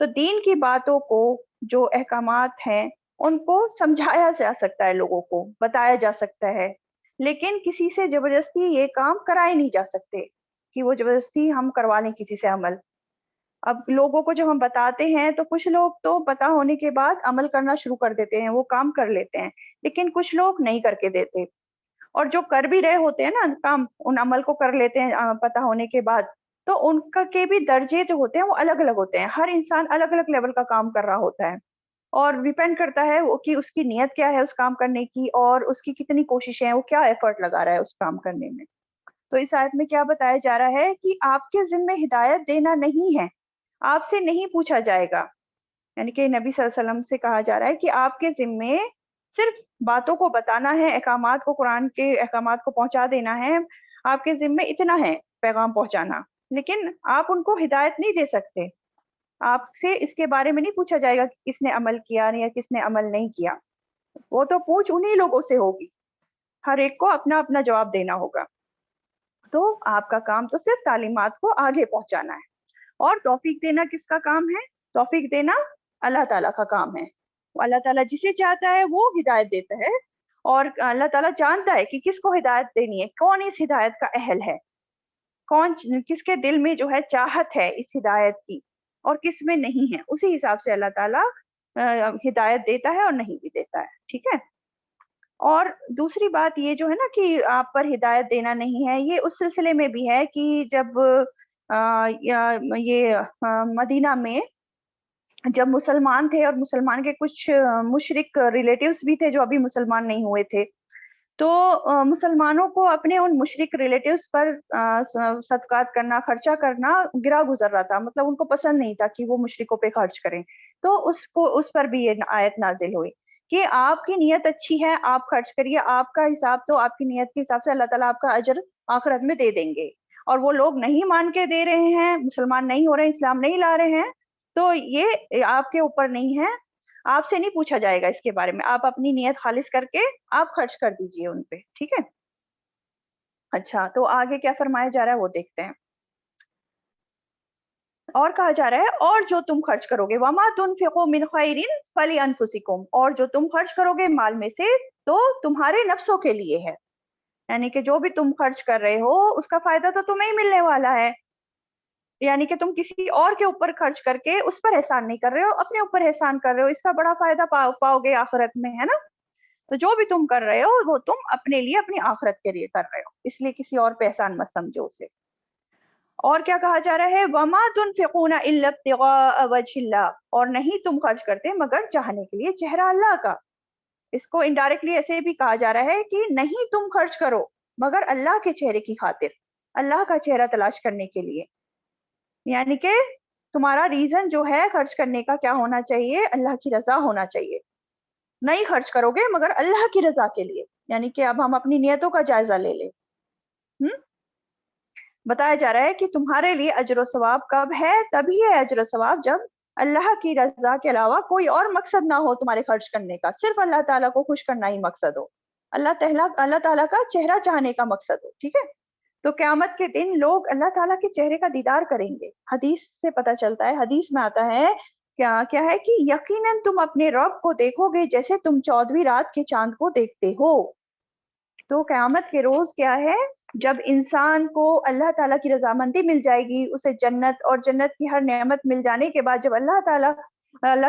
تو دین کی باتوں کو جو احکامات ہیں ان کو سمجھایا جا سکتا ہے، لوگوں کو بتایا جا سکتا ہے، لیکن کسی سے زبردستی یہ کام کرائے نہیں جا سکتے کہ وہ زبردستی ہم کروا لیں کسی سے عمل۔ اب لوگوں کو جب ہم بتاتے ہیں تو کچھ لوگ تو پتہ ہونے کے بعد عمل کرنا شروع کر دیتے ہیں، وہ کام کر لیتے ہیں، لیکن کچھ لوگ نہیں کر کے دیتے، اور جو کر بھی رہے ہوتے ہیں نا کام، ان عمل کو کر لیتے ہیں پتہ ہونے کے بعد، تو ان کا کے بھی درجے جو ہوتے ہیں وہ الگ الگ ہوتے ہیں۔ ہر انسان الگ الگ لیول کا کام کر رہا ہوتا ہے، اور ڈیپینڈ کرتا ہے وہ کہ اس کی نیت کیا ہے اس کام کرنے کی، اور اس کی کتنی کوششیں ہیں، وہ کیا ایفرٹ لگا رہا ہے اس کام کرنے میں۔ تو اس آیت میں کیا بتایا جا رہا ہے کہ آپ کے ذمہ ہدایت دینا نہیں ہے، آپ سے نہیں پوچھا جائے گا، یعنی کہ نبی صلی اللہ علیہ وسلم سے کہا جا رہا ہے کہ آپ کے ذمے صرف باتوں کو بتانا ہے، احکامات کو، قرآن کے احکامات کو پہنچا دینا ہے، آپ کے ذمے اتنا ہے پیغام پہنچانا، لیکن آپ ان کو ہدایت نہیں دے سکتے۔ آپ سے اس کے بارے میں نہیں پوچھا جائے گا کہ کس نے عمل کیا یا کس نے عمل نہیں کیا، وہ تو پوچھ انہی لوگوں سے ہوگی، ہر ایک کو اپنا اپنا جواب دینا ہوگا۔ تو آپ کا کام تو صرف تعلیمات کو آگے پہنچانا ہے، اور توفیق دینا کس کا کام ہے؟ توفیق دینا اللہ تعالیٰ کا کام ہے۔ اللہ تعالیٰ جسے چاہتا ہے وہ ہدایت دیتا ہے، اور اللہ تعالیٰ جانتا ہے کہ کس کو ہدایت دینی ہے، کون اس ہدایت کا اہل ہے، کون کس کے دل میں جو ہے چاہت ہے اس ہدایت کی، اور کس میں نہیں ہے، اسی حساب سے اللہ تعالیٰ ہدایت دیتا ہے اور نہیں بھی دیتا ہے، ٹھیک ہے۔ اور دوسری بات یہ جو ہے نا کہ آپ پر ہدایت دینا نہیں ہے، یہ اس سلسلے میں بھی ہے کہ جب یہ مدینہ میں جب مسلمان تھے، اور مسلمان کے کچھ مشرک ریلیٹیوز بھی تھے جو ابھی مسلمان نہیں ہوئے تھے، تو مسلمانوں کو اپنے ان مشرک ریلیٹیوز پر صدقات کرنا، خرچہ کرنا گرا گزر رہا تھا، مطلب ان کو پسند نہیں تھا کہ وہ مشرکوں پہ خرچ کریں، تو اس پر بھی یہ آیت نازل ہوئی کہ آپ کی نیت اچھی ہے، آپ خرچ کریے، آپ کا حساب تو آپ کی نیت کے حساب سے اللہ تعالیٰ آپ کا اجر آخرت میں دے دیں گے، اور وہ لوگ نہیں مان کے دے رہے ہیں، مسلمان نہیں ہو رہے ہیں، اسلام نہیں لا رہے ہیں، تو یہ آپ کے اوپر نہیں ہے، آپ سے نہیں پوچھا جائے گا اس کے بارے میں، آپ اپنی نیت خالص کر کے آپ خرچ کر دیجئے ان پہ، ٹھیک ہے۔ اچھا، تو آگے کیا فرمایا جا رہا ہے وہ دیکھتے ہیں۔ اور کہا جا رہا ہے اور جو تم خرچ کرو گے، وَمَا تُنْفِقُوا مِنْ خَيْرٍ فَلِأَنفُسِكُمْ، اور جو تم خرچ کرو گے مال میں سے تو تمہارے نفسوں کے لیے ہے، یعنی کہ جو بھی تم خرچ کر رہے ہو اس کا فائدہ تو تمہیں ہی ملنے والا ہے، یعنی کہ تم کسی اور کے اوپر خرچ کر کے اس پر احسان نہیں کر رہے ہو، اپنے اوپر احسان کر رہے ہو، اس کا بڑا فائدہ پاؤ گے آخرت میں، ہے نا۔ تو جو بھی تم کر رہے ہو وہ تم اپنے لیے، اپنی آخرت کے لیے کر رہے ہو، اس لیے کسی اور پہ احسان مت سمجھو اسے۔ اور کیا کہا جا رہا ہے؟ وَمَا تُنْفِقُونَ إِلَّا ابْتِغَاءَ وَجْهِ اللَّهِ، اور نہیں تم خرچ کرتے مگر چاہنے کے لیے چہرہ اللہ کا۔ اس کو انڈائریکٹلی ایسے بھی کہا جا رہا ہے کہ نہیں تم خرچ کرو مگر اللہ کے چہرے کی خاطر، اللہ کا چہرہ تلاش کرنے کے لیے، یعنی کہ تمہارا ریزن جو ہے خرچ کرنے کا کیا ہونا چاہیے؟ اللہ کی رضا ہونا چاہیے۔ نہیں خرچ کرو گے مگر اللہ کی رضا کے لیے، یعنی کہ اب ہم اپنی نیتوں کا جائزہ لے لیں۔ بتایا جا رہا ہے کہ تمہارے لیے اجر و ثواب کب ہے؟ تبھی ہے اجر و ثواب جب اللہ کی رضا کے علاوہ کوئی اور مقصد نہ ہو تمہارے خرچ کرنے کا، صرف اللہ تعالیٰ کو خوش کرنا ہی مقصد ہو، اللہ تعالیٰ کا چہرہ چاہنے کا مقصد ہو، ٹھیک ہے۔ تو قیامت کے دن لوگ اللہ تعالیٰ کے چہرے کا دیدار کریں گے، حدیث سے پتہ چلتا ہے، حدیث میں آتا ہے کیا ہے کہ یقیناً تم اپنے رب کو دیکھو گے جیسے تم 14ویں رات کے چاند کو دیکھتے ہو۔ تو قیامت کے روز کیا ہے؟ جب انسان کو اللہ تعالیٰ کی رضامندی مل جائے گی، اسے جنت اور جنت کی ہر نعمت مل جانے کے بعد جب اللہ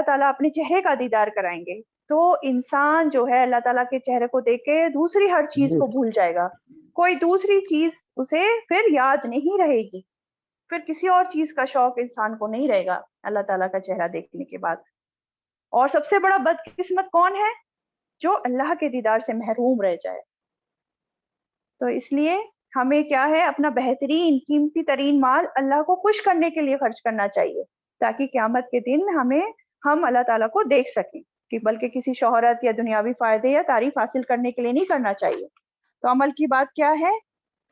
تعالیٰ اپنے چہرے کا دیدار کرائیں گے، تو انسان جو ہے اللہ تعالیٰ کے چہرے کو دیکھ کے دوسری ہر چیز کو بھول جائے گا، کوئی دوسری چیز اسے پھر یاد نہیں رہے گی، پھر کسی اور چیز کا شوق انسان کو نہیں رہے گا اللہ تعالیٰ کا چہرہ دیکھنے کے بعد۔ اور سب سے بڑا بدقسمت کون ہے؟ جو اللہ کے دیدار سے محروم رہ جائے۔ تو اس لیے ہمیں کیا ہے؟ اپنا بہترین قیمتی ترین مال اللہ کو خوش کرنے کے لیے خرچ کرنا چاہیے، تاکہ قیامت کے دن ہم اللہ تعالیٰ کو دیکھ سکیں، کہ بلکہ کسی شہرت یا دنیاوی فائدے یا تعریف حاصل کرنے کے لیے نہیں کرنا چاہیے۔ تو عمل کی بات کیا ہے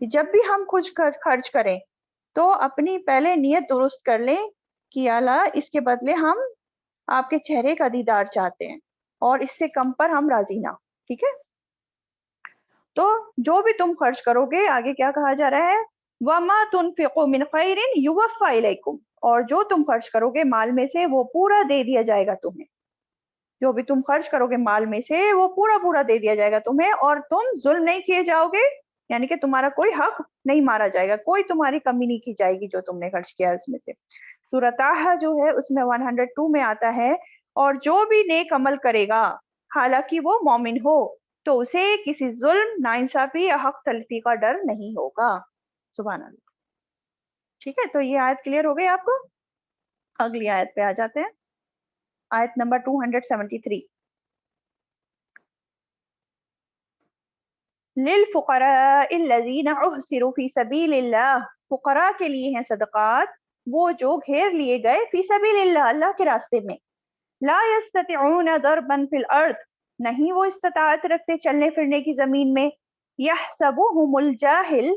کہ جب بھی ہم کچھ خرچ کریں تو اپنی پہلے نیت درست کر لیں کہ اللہ اس کے بدلے ہم آپ کے چہرے کا دیدار چاہتے ہیں، اور اس سے کم پر ہم راضی نہ، ٹھیک ہے۔ تو جو بھی تم خرچ کرو گے، آگے کیا کہا جا رہا ہے؟ وَمَا تُنْفِقُوا مِنْ خَيْرٍ يُوَفَّى إِلَيْكُمْ، اور جو تم خرچ کرو گے مال میں سے وہ پورا دے دیا جائے گا تمہیں. جو بھی تم خرچ کرو گے مال میں سے وہ پورا پورا دے دیا جائے گا تمہیں, اور تم ظلم نہیں کیے جاؤ گے, یعنی کہ تمہارا کوئی حق نہیں مارا جائے گا, کوئی تمہاری کمی نہیں کی جائے گی جو تم نے خرچ کیا ہے اس میں سے. سورۃ طٰہٰ جو ہے اس میں 102 میں آتا ہے, اور جو بھی نیک عمل کرے گا حالانکہ وہ مومن ہو تو اسے کسی ظلم, ناانصافی یا حق تلفی کا ڈر نہیں ہوگا. سبحان اللہ. ٹھیک ہے, تو یہ آیت کلیئر ہو گئی آپ کو. اگلی آیت پہ آ جاتے ہیں, آیت نمبر 273. للفقراء الذین احصروا فی سبیل اللہ, فقراء کے لیے ہیں صدقات وہ جو گھیر لیے گئے فی سبیل اللہ, اللہ کے راستے میں. لا یستطیعون ضربا فی الارض, نہیں وہ استطاعت رکھتے چلنے پھرنے کی زمین میں. یحسبهم الجاہل,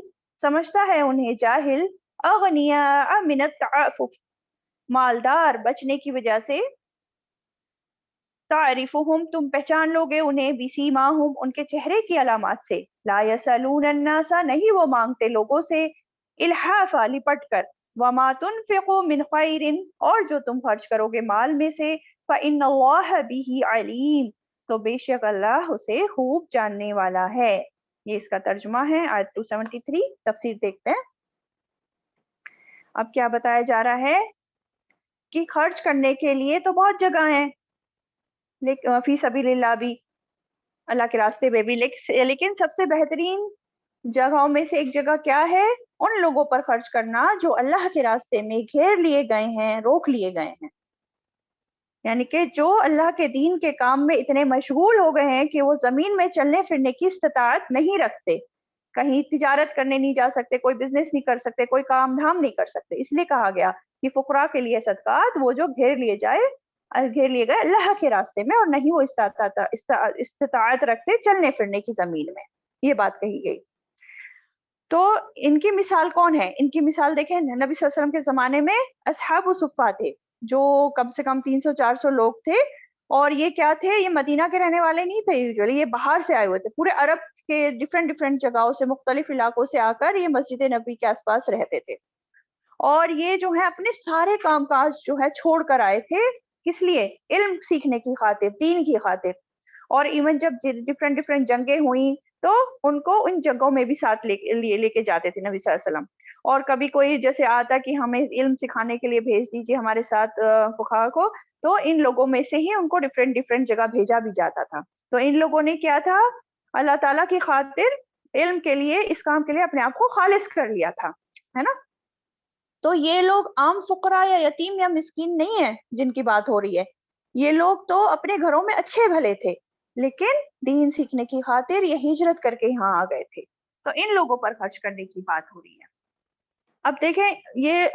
سمجھتا ہے انہیں جاہل, اغنیاء من التعفف, مالدار بچنے کی وجہ سے. تعرفهم, تم پہچان لو گے انہیں, بسیماہم, ان کے چہرے کی علامات سے. لا یسألون الناس, نہیں وہ مانگتے لوگوں سے, الحافا, لپٹ کر. وما تنفقوا من خیر, اور جو تم خرچ کرو گے مال میں سے, فإن اللہ بہ علیم, تو بے شک اللہ اسے خوب جاننے والا ہے. یہ اس کا ترجمہ ہے آیت 273. تفسیر دیکھتے ہیں. اب کیا بتایا جا رہا ہے کہ خرچ کرنے کے لیے تو بہت جگہ ہیں, فی سبیل اللہ بھی, اللہ کے راستے میں بھی, لیکن سب سے بہترین جگہوں میں سے ایک جگہ کیا ہے, ان لوگوں پر خرچ کرنا جو اللہ کے راستے میں گھیر لیے گئے ہیں, روک لیے گئے ہیں. یعنی کہ جو اللہ کے دین کے کام میں اتنے مشغول ہو گئے ہیں کہ وہ زمین میں چلنے پھرنے کی استطاعت نہیں رکھتے, کہیں تجارت کرنے نہیں جا سکتے, کوئی بزنس نہیں کر سکتے, کوئی کام دھام نہیں کر سکتے. اس لیے کہا گیا کہ فقراء کے لیے صدقات وہ جو گھیر لیے گئے اللہ کے راستے میں, اور نہیں وہ استطاعت رکھتے چلنے پھرنے کی زمین میں. یہ بات کہی گئی. تو ان کی مثال کون ہے؟ ان کی مثال دیکھیں, نبی صلی اللہ علیہ وسلم کے زمانے میں اصحاب الصفہ تھے, جو کم سے کم 300-400 لوگ تھے, اور یہ کیا تھے, یہ مدینہ کے رہنے والے نہیں تھے یوزلی, یہ باہر سے آئے ہوئے تھے, پورے عرب کے ڈفرینٹ جگہوں سے, مختلف علاقوں سے آ کر یہ مسجد نبی کے آس پاس رہتے تھے. اور یہ جو ہے اپنے سارے کام کاج جو ہے چھوڑ کر آئے تھے, کس لیے؟ علم سیکھنے کی خاطر, دین کی خاطر. اور ایون جب ڈفرینٹ جنگیں ہوئیں تو ان کو ان جنگوں میں بھی ساتھ لے کے جاتے تھے نبی صلی اللہ علیہ وسلم. اور کبھی کوئی جیسے آتا کہ ہمیں علم سکھانے کے لیے بھیج دیجیے ہمارے ساتھ فقہا کو, تو ان لوگوں میں سے ہی ان کو ڈفرینٹ جگہ بھیجا بھی جاتا تھا. تو ان لوگوں نے کیا تھا, اللہ تعالیٰ کی خاطر علم کے لیے, اس کام کے لیے اپنے آپ کو خالص کر لیا تھا, ہے نا. تو یہ لوگ عام فقراء یا یتیم یا مسکین نہیں ہیں جن کی بات ہو رہی ہے. یہ لوگ تو اپنے گھروں میں اچھے بھلے تھے, لیکن دین سیکھنے کی خاطر یہ ہجرت کر کے یہاں آ گئے تھے. تو ان لوگوں پر خرچ کرنے کی بات ہو رہی ہے. اب دیکھیں, یہ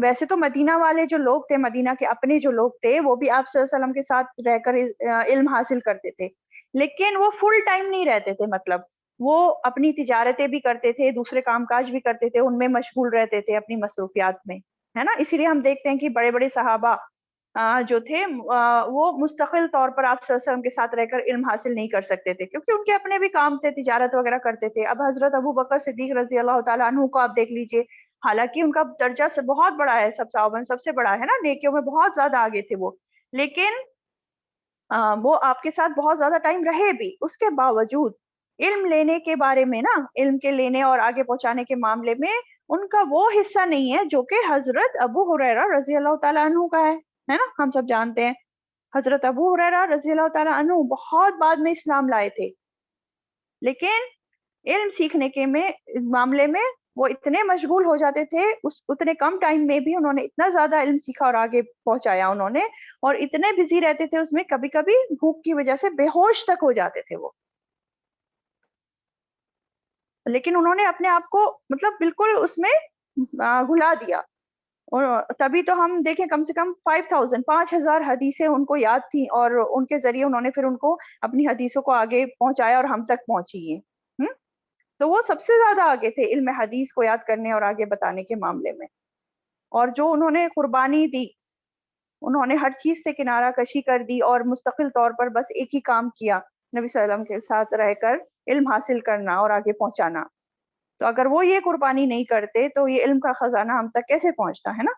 ویسے تو مدینہ والے جو لوگ تھے, مدینہ کے اپنے جو لوگ تھے, وہ بھی آپ صلی اللہ علیہ وسلم کے ساتھ رہ کر علم حاصل کرتے تھے, لیکن وہ فل ٹائم نہیں رہتے تھے. مطلب وہ اپنی تجارتیں بھی کرتے تھے, دوسرے کام کاج بھی کرتے تھے, ان میں مشغول رہتے تھے اپنی مصروفیات میں, ہے نا. اسی لیے ہم دیکھتے ہیں کہ بڑے بڑے صحابہ جو تھے وہ مستقل طور پر آپ صلی اللہ علیہ وسلم کے ساتھ رہ کر علم حاصل نہیں کر سکتے تھے, کیونکہ ان کے اپنے بھی کام تھے, تجارت وغیرہ کرتے تھے. اب حضرت ابو بکر صدیق رضی اللہ تعالیٰ عنہ کو آپ دیکھ لیجئے, حالانکہ ان کا درجہ سے بہت بڑا ہے, سب صحابہ میں سب سے بڑا ہے نا, نیکیوں میں بہت زیادہ آگے تھے وہ, لیکن وہ آپ کے ساتھ بہت زیادہ ٹائم رہے بھی, اس کے باوجود علم لینے کے بارے میں نا, علم کے لینے اور آگے پہنچانے کے معاملے میں ان کا وہ حصہ نہیں ہے جو کہ حضرت ابو ہریرہ رضی اللہ تعالیٰ عنہ کا ہے نا. ہم سب جانتے ہیں حضرت ابو ہریرہ رضی اللہ تعالیٰ عنہ بہت بعد میں اسلام لائے تھے, لیکن علم سیکھنے کے معاملے میں وہ اتنے مشغول ہو جاتے تھے, اتنے کم ٹائم میں بھی انہوں نے اتنا زیادہ علم سیکھا اور آگے پہنچایا انہوں نے, اور اتنے بزی رہتے تھے اس میں, کبھی کبھی بھوک کی وجہ سے بے ہوش تک ہو جاتے تھے وہ, لیکن انہوں نے اپنے آپ کو مطلب بالکل اس میں گھلا دیا. اور تبھی تو ہم دیکھیں کم سے کم 5,000 حدیثیں ان کو یاد تھیں, اور ان کے ذریعے انہوں نے پھر ان کو اپنی حدیثوں کو آگے پہنچایا اور ہم تک پہنچی ہیں. تو وہ سب سے زیادہ آگے تھے علم حدیث کو یاد کرنے اور آگے بتانے کے معاملے میں. اور جو انہوں نے قربانی دی, انہوں نے ہر چیز سے کنارہ کشی کر دی اور مستقل طور پر بس ایک ہی کام کیا, نبی صلی اللہ علیہ وسلم کے ساتھ رہ کر علم حاصل کرنا اور آگے پہنچانا. تو اگر وہ یہ قربانی نہیں کرتے تو یہ علم کا خزانہ ہم تک کیسے پہنچتا, ہے نا.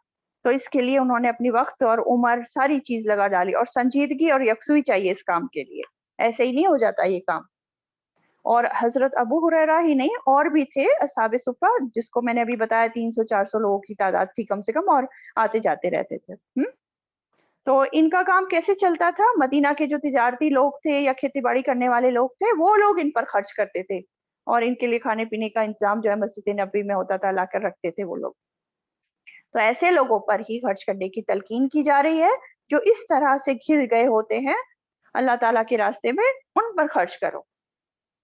تو اس کے لیے انہوں نے اپنی وقت اور عمر ساری چیز لگا ڈالی، اور سنجیدگی اور یکسوئی چاہیے اس کام کے لیے، ایسے ہی نہیں ہو جاتا یہ کام۔ اور حضرت ابو ہریرہ ہی نہیں، اور بھی تھے اصحاب صفہ، جس کو میں نے ابھی بتایا 300-400 لوگوں کی تعداد تھی کم سے کم، اور آتے جاتے رہتے تھے۔ تو ان کا کام کیسے چلتا تھا؟ مدینہ کے جو تجارتی لوگ تھے یا کھیتی باڑی کرنے والے لوگ تھے، وہ لوگ ان پر خرچ کرتے تھے، اور ان کے لیے کھانے پینے کا انتظام جو ہے مسجد نبوی میں ہوتا تھا، لا کر رکھتے تھے وہ لوگ۔ تو ایسے لوگوں پر ہی خرچ کرنے کی تلقین کی جا رہی ہے جو اس طرح سے گھر گئے ہوتے ہیں اللہ تعالیٰ کے راستے میں، ان پر خرچ کرو،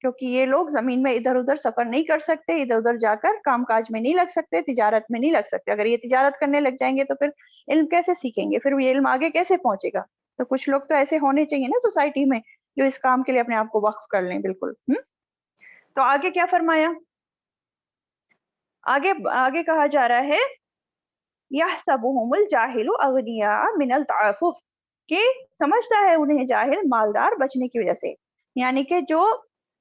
کیونکہ یہ لوگ زمین میں ادھر ادھر سفر نہیں کر سکتے، ادھر ادھر جا کر کام کاج میں نہیں لگ سکتے، تجارت میں نہیں لگ سکتے۔ اگر یہ تجارت کرنے لگ جائیں گے تو پھر علم کیسے سیکھیں گے؟ پھر یہ علم آگے کیسے پہنچے گا؟ تو کچھ لوگ تو ایسے ہونے چاہیے نا سوسائٹی میں جو اس کام کے لیے اپنے آپ کو وقف کر لیں۔ بالکل۔ تو آگے کیا فرمایا؟ آگے کہا جا رہا ہے یحسبہم الجاہل اغنیاء من التعفف، کہ سمجھتا ہے انہیں جاہل مالدار بچنے کی وجہ سے، یعنی کہ جو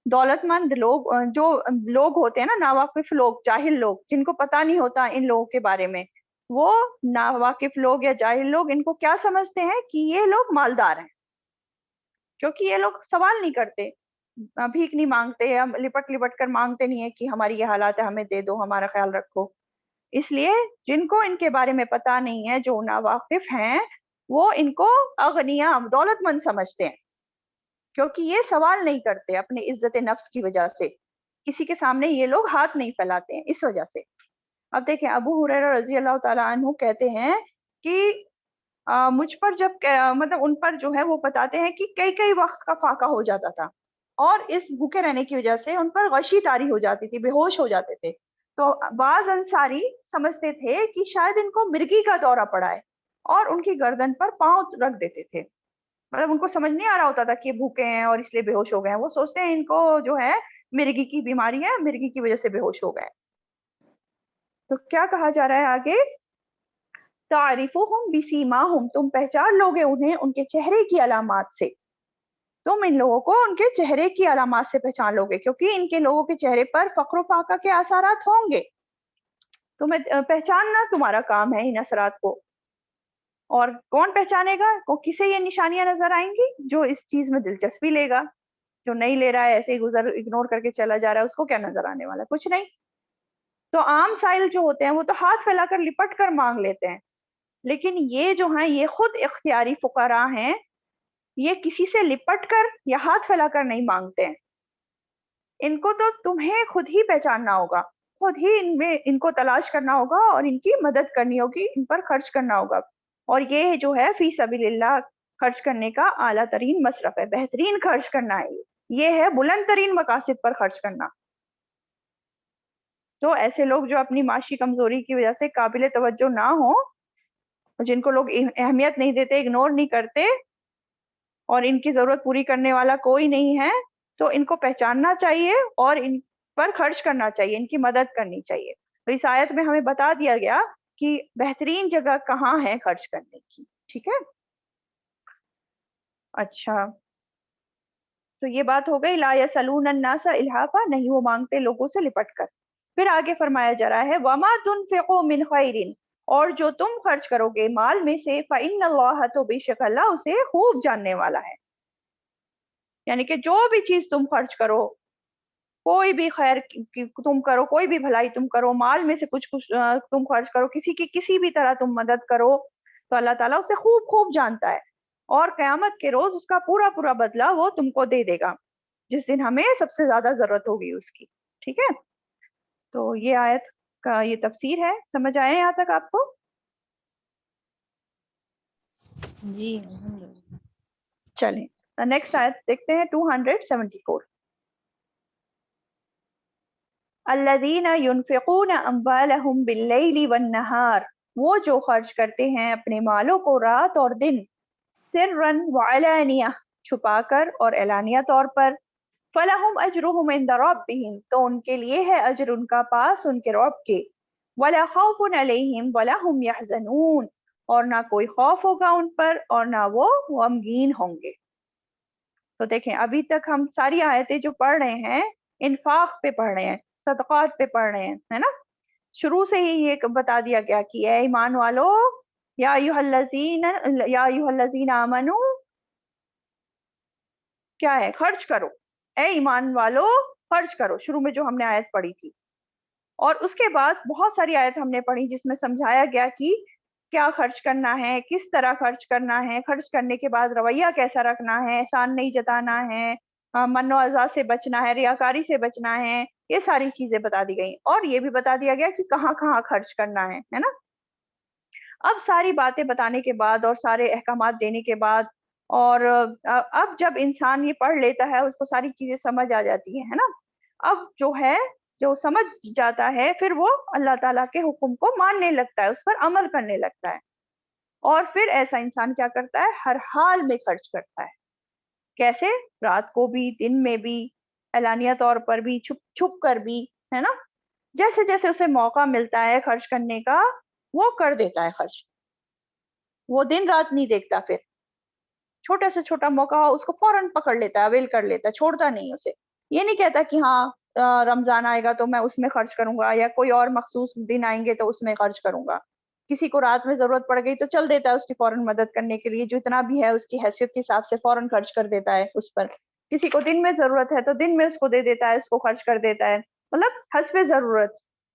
دولت مند لوگ، جو لوگ ہوتے ہیں نا ناواقف لوگ، جاہل لوگ، جن کو پتہ نہیں ہوتا ان لوگوں کے بارے میں، وہ ناواقف لوگ یا جاہل لوگ ان کو کیا سمجھتے ہیں کہ یہ لوگ مالدار ہیں، کیونکہ یہ لوگ سوال نہیں کرتے، بھیک نہیں مانگتے، ہم لپٹ لپٹ کر مانگتے نہیں ہے کہ ہماری یہ حالات ہے ہمیں دے دو، ہمارا خیال رکھو۔ اس لیے جن کو ان کے بارے میں پتہ نہیں ہے، جو ناواقف ہیں، وہ ان کو اغنیاء، دولت مند سمجھتے ہیں، کیونکہ یہ سوال نہیں کرتے اپنے عزت نفس کی وجہ سے، کسی کے سامنے یہ لوگ ہاتھ نہیں پھیلاتے ہیں اس وجہ سے۔ اب دیکھیں ابو ہریرہ رضی اللہ تعالیٰ عنہ کہتے ہیں کہ مجھ پر جب مطلب ان پر جو ہے وہ بتاتے ہیں کہ کئی کئی وقت کا فاقہ ہو جاتا تھا، اور اس بھوکے رہنے کی وجہ سے ان پر غشی طاری ہو جاتی تھی، بے ہوش ہو جاتے تھے۔ تو بعض انصاری سمجھتے تھے کہ شاید ان کو مرگی کا دورہ پڑا ہے، اور ان کی گردن پر پاؤں رکھ دیتے تھے، مطلب ان کو سمجھ نہیں آ رہا ہوتا تھا کہ یہ بھوکے ہیں اور اس لیے بے ہوش ہو گئے ہیں، وہ سوچتے ہیں ان کو جو ہے مرگی کی بیماری ہے، مرگی کی وجہ سے بے ہوش ہو گئے۔ تو کیا کہا جا رہا ہے آگے؟ تعریفہم بسیماہم، تم پہچان لوگے انہیں ان کے چہرے کی علامات سے، تم ان لوگوں کو ان کے چہرے کی علامات سے پہچان لوگے، کیونکہ ان کے لوگوں کے چہرے پر فقر و فاقہ کے اثرات ہوں گے، تمہیں پہچاننا تمہارا کام ہے ان اثرات کو۔ اور کون پہچانے گا؟ کسے یہ نشانیاں نظر آئیں گی؟ جو اس چیز میں دلچسپی لے گا، جو نہیں لے رہا ہے ایسے ہی اگنور کر کے چلا جا رہا ہے، اس کو کیا نظر آنے والا؟ کچھ نہیں۔ تو عام سائل جو ہوتے ہیں وہ تو ہاتھ پھیلا کر لپٹ کر مانگ لیتے ہیں، لیکن یہ جو ہیں یہ خود اختیاری فقراء ہیں، یہ کسی سے لپٹ کر یا ہاتھ پھیلا کر نہیں مانگتے ہیں، ان کو تو تمہیں خود ہی پہچاننا ہوگا، خود ہی ان کو تلاش کرنا ہوگا اور ان کی مدد کرنی ہوگی، ان پر خرچ کرنا ہوگا۔ اور یہ جو ہے فی سبیل اللہ خرچ کرنے کا اعلیٰ ترین مصرف ہے، بہترین خرچ کرنا ہے، یہ ہے بلند ترین مقاصد پر خرچ کرنا۔ تو ایسے لوگ جو اپنی معاشی کمزوری کی وجہ سے قابل توجہ نہ ہوں، جن کو لوگ اہمیت نہیں دیتے، اگنور نہیں کرتے، اور ان کی ضرورت پوری کرنے والا کوئی نہیں ہے، تو ان کو پہچاننا چاہیے اور ان پر خرچ کرنا چاہیے، ان کی مدد کرنی چاہیے۔ تو اس آیت میں ہمیں بتا دیا گیا کہ بہترین جگہ کہاں ہے خرچ کرنے کی، ٹھیک ہے؟ اچھا، تو یہ بات ہو گئی لا یسلون الناس الحافا، نہیں وہ مانگتے لوگوں سے لپٹ کر۔ پھر آگے فرمایا جا رہا ہے وما تنفقوا من خیر، اور جو تم خرچ کرو گے مال میں سے، فإن اللہ، تو بے شک اللہ اسے خوب جاننے والا ہے۔ یعنی کہ جو بھی چیز تم خرچ کرو، کوئی بھی خیر تم کرو، کوئی بھی بھلائی تم کرو، مال میں سے کچھ تم خرچ کرو، کسی کی کسی بھی طرح تم مدد کرو، تو اللہ تعالیٰ اسے خوب خوب جانتا ہے، اور قیامت کے روز اس کا پورا پورا بدلہ وہ تم کو دے دے گا، جس دن ہمیں سب سے زیادہ ضرورت ہوگی اس کی، ٹھیک ہے؟ تو یہ آیت کا یہ تفسیر ہے، سمجھ آئے یہاں تک آپ کو؟ جی الحمدللہ۔ چلیں نیکسٹ آیت دیکھتے ہیں 274۔ الذین ينفقون اموالهم باللیل والنہار، وہ جو خرچ کرتے ہیں اپنے مالوں کو رات اور دن، سرا وعلانیہ، چھپا کر اور اعلانیہ طور پر، فلہم اجرہم عند ربہم، تو ان کے لیے ہے اجر ان کا پاس ان کے رب کے، ولا خوف علیہم ولا ہم یحزنون، اور نہ کوئی خوف ہوگا ان پر اور نہ وہ غمگین ہوں گے۔ تو دیکھیں ابھی تک ہم ساری آیتیں جو پڑھ رہے ہیں انفاق پہ پڑھ رہے ہیں، صدقات پہ پڑھ رہے ہیں، ہے نا؟ شروع سے ہی یہ بتا دیا گیا کہ اے ایمان والو، یا ایھا الذین آمنو کیا ہے؟ خرچ کرو، اے ایمان والو خرچ کرو، شروع میں جو ہم نے آیت پڑھی تھی. اور اس کے بعد بہت ساری آیت ہم نے پڑھی جس میں سمجھایا گیا کہ کیا خرچ کرنا ہے، کس طرح خرچ کرنا ہے، خرچ کرنے کے بعد رویہ کیسا رکھنا ہے، احسان نہیں جتانا ہے، من و اذا سے بچنا ہے، ریاکاری سے بچنا ہے، یہ ساری چیزیں بتا دی گئیں. اور یہ بھی بتا دیا گیا کہ کہاں کہاں خرچ کرنا ہے نا. اب ساری باتیں بتانے کے بعد اور سارے احکامات دینے کے بعد اور اب جب انسان یہ پڑھ لیتا ہے اس کو ساری چیزیں سمجھ آ جاتی ہے نا. اب جو سمجھ جاتا ہے پھر وہ اللہ تعالیٰ کے حکم کو ماننے لگتا ہے، اس پر عمل کرنے لگتا ہے. اور پھر ایسا انسان کیا کرتا ہے؟ ہر حال میں خرچ کرتا ہے. کیسے؟ رات کو بھی، دن میں بھی، اعلانیہ طور پر بھی، چھپ چھپ کر بھی، ہے نا. جیسے جیسے اسے موقع ملتا ہے خرچ کرنے کا وہ کر دیتا ہے خرچ. وہ دن رات نہیں دیکھتا، پھر چھوٹا سے چھوٹا موقع ہو اس کو فوراً پکڑ لیتا ہے، اویل کر لیتا ہے، چھوڑتا نہیں اسے. یہ نہیں کہتا کہ ہاں رمضان آئے گا تو میں اس میں خرچ کروں گا، یا کوئی اور مخصوص دن آئیں گے تو اس میں خرچ کروں گا. کسی کو رات میں ضرورت پڑ گئی تو چل دیتا ہے اس کی فوراً مدد کرنے کے لیے، جو اتنا بھی ہے اس کی حیثیت کے حساب سے فوراً خرچ کر دیتا ہے اس پر. کسی کو دن میں ضرورت ہے تو دن میں اس کو دے دیتا ہے، اس کو خرچ کر دیتا ہے. مطلب حسب ضرورت.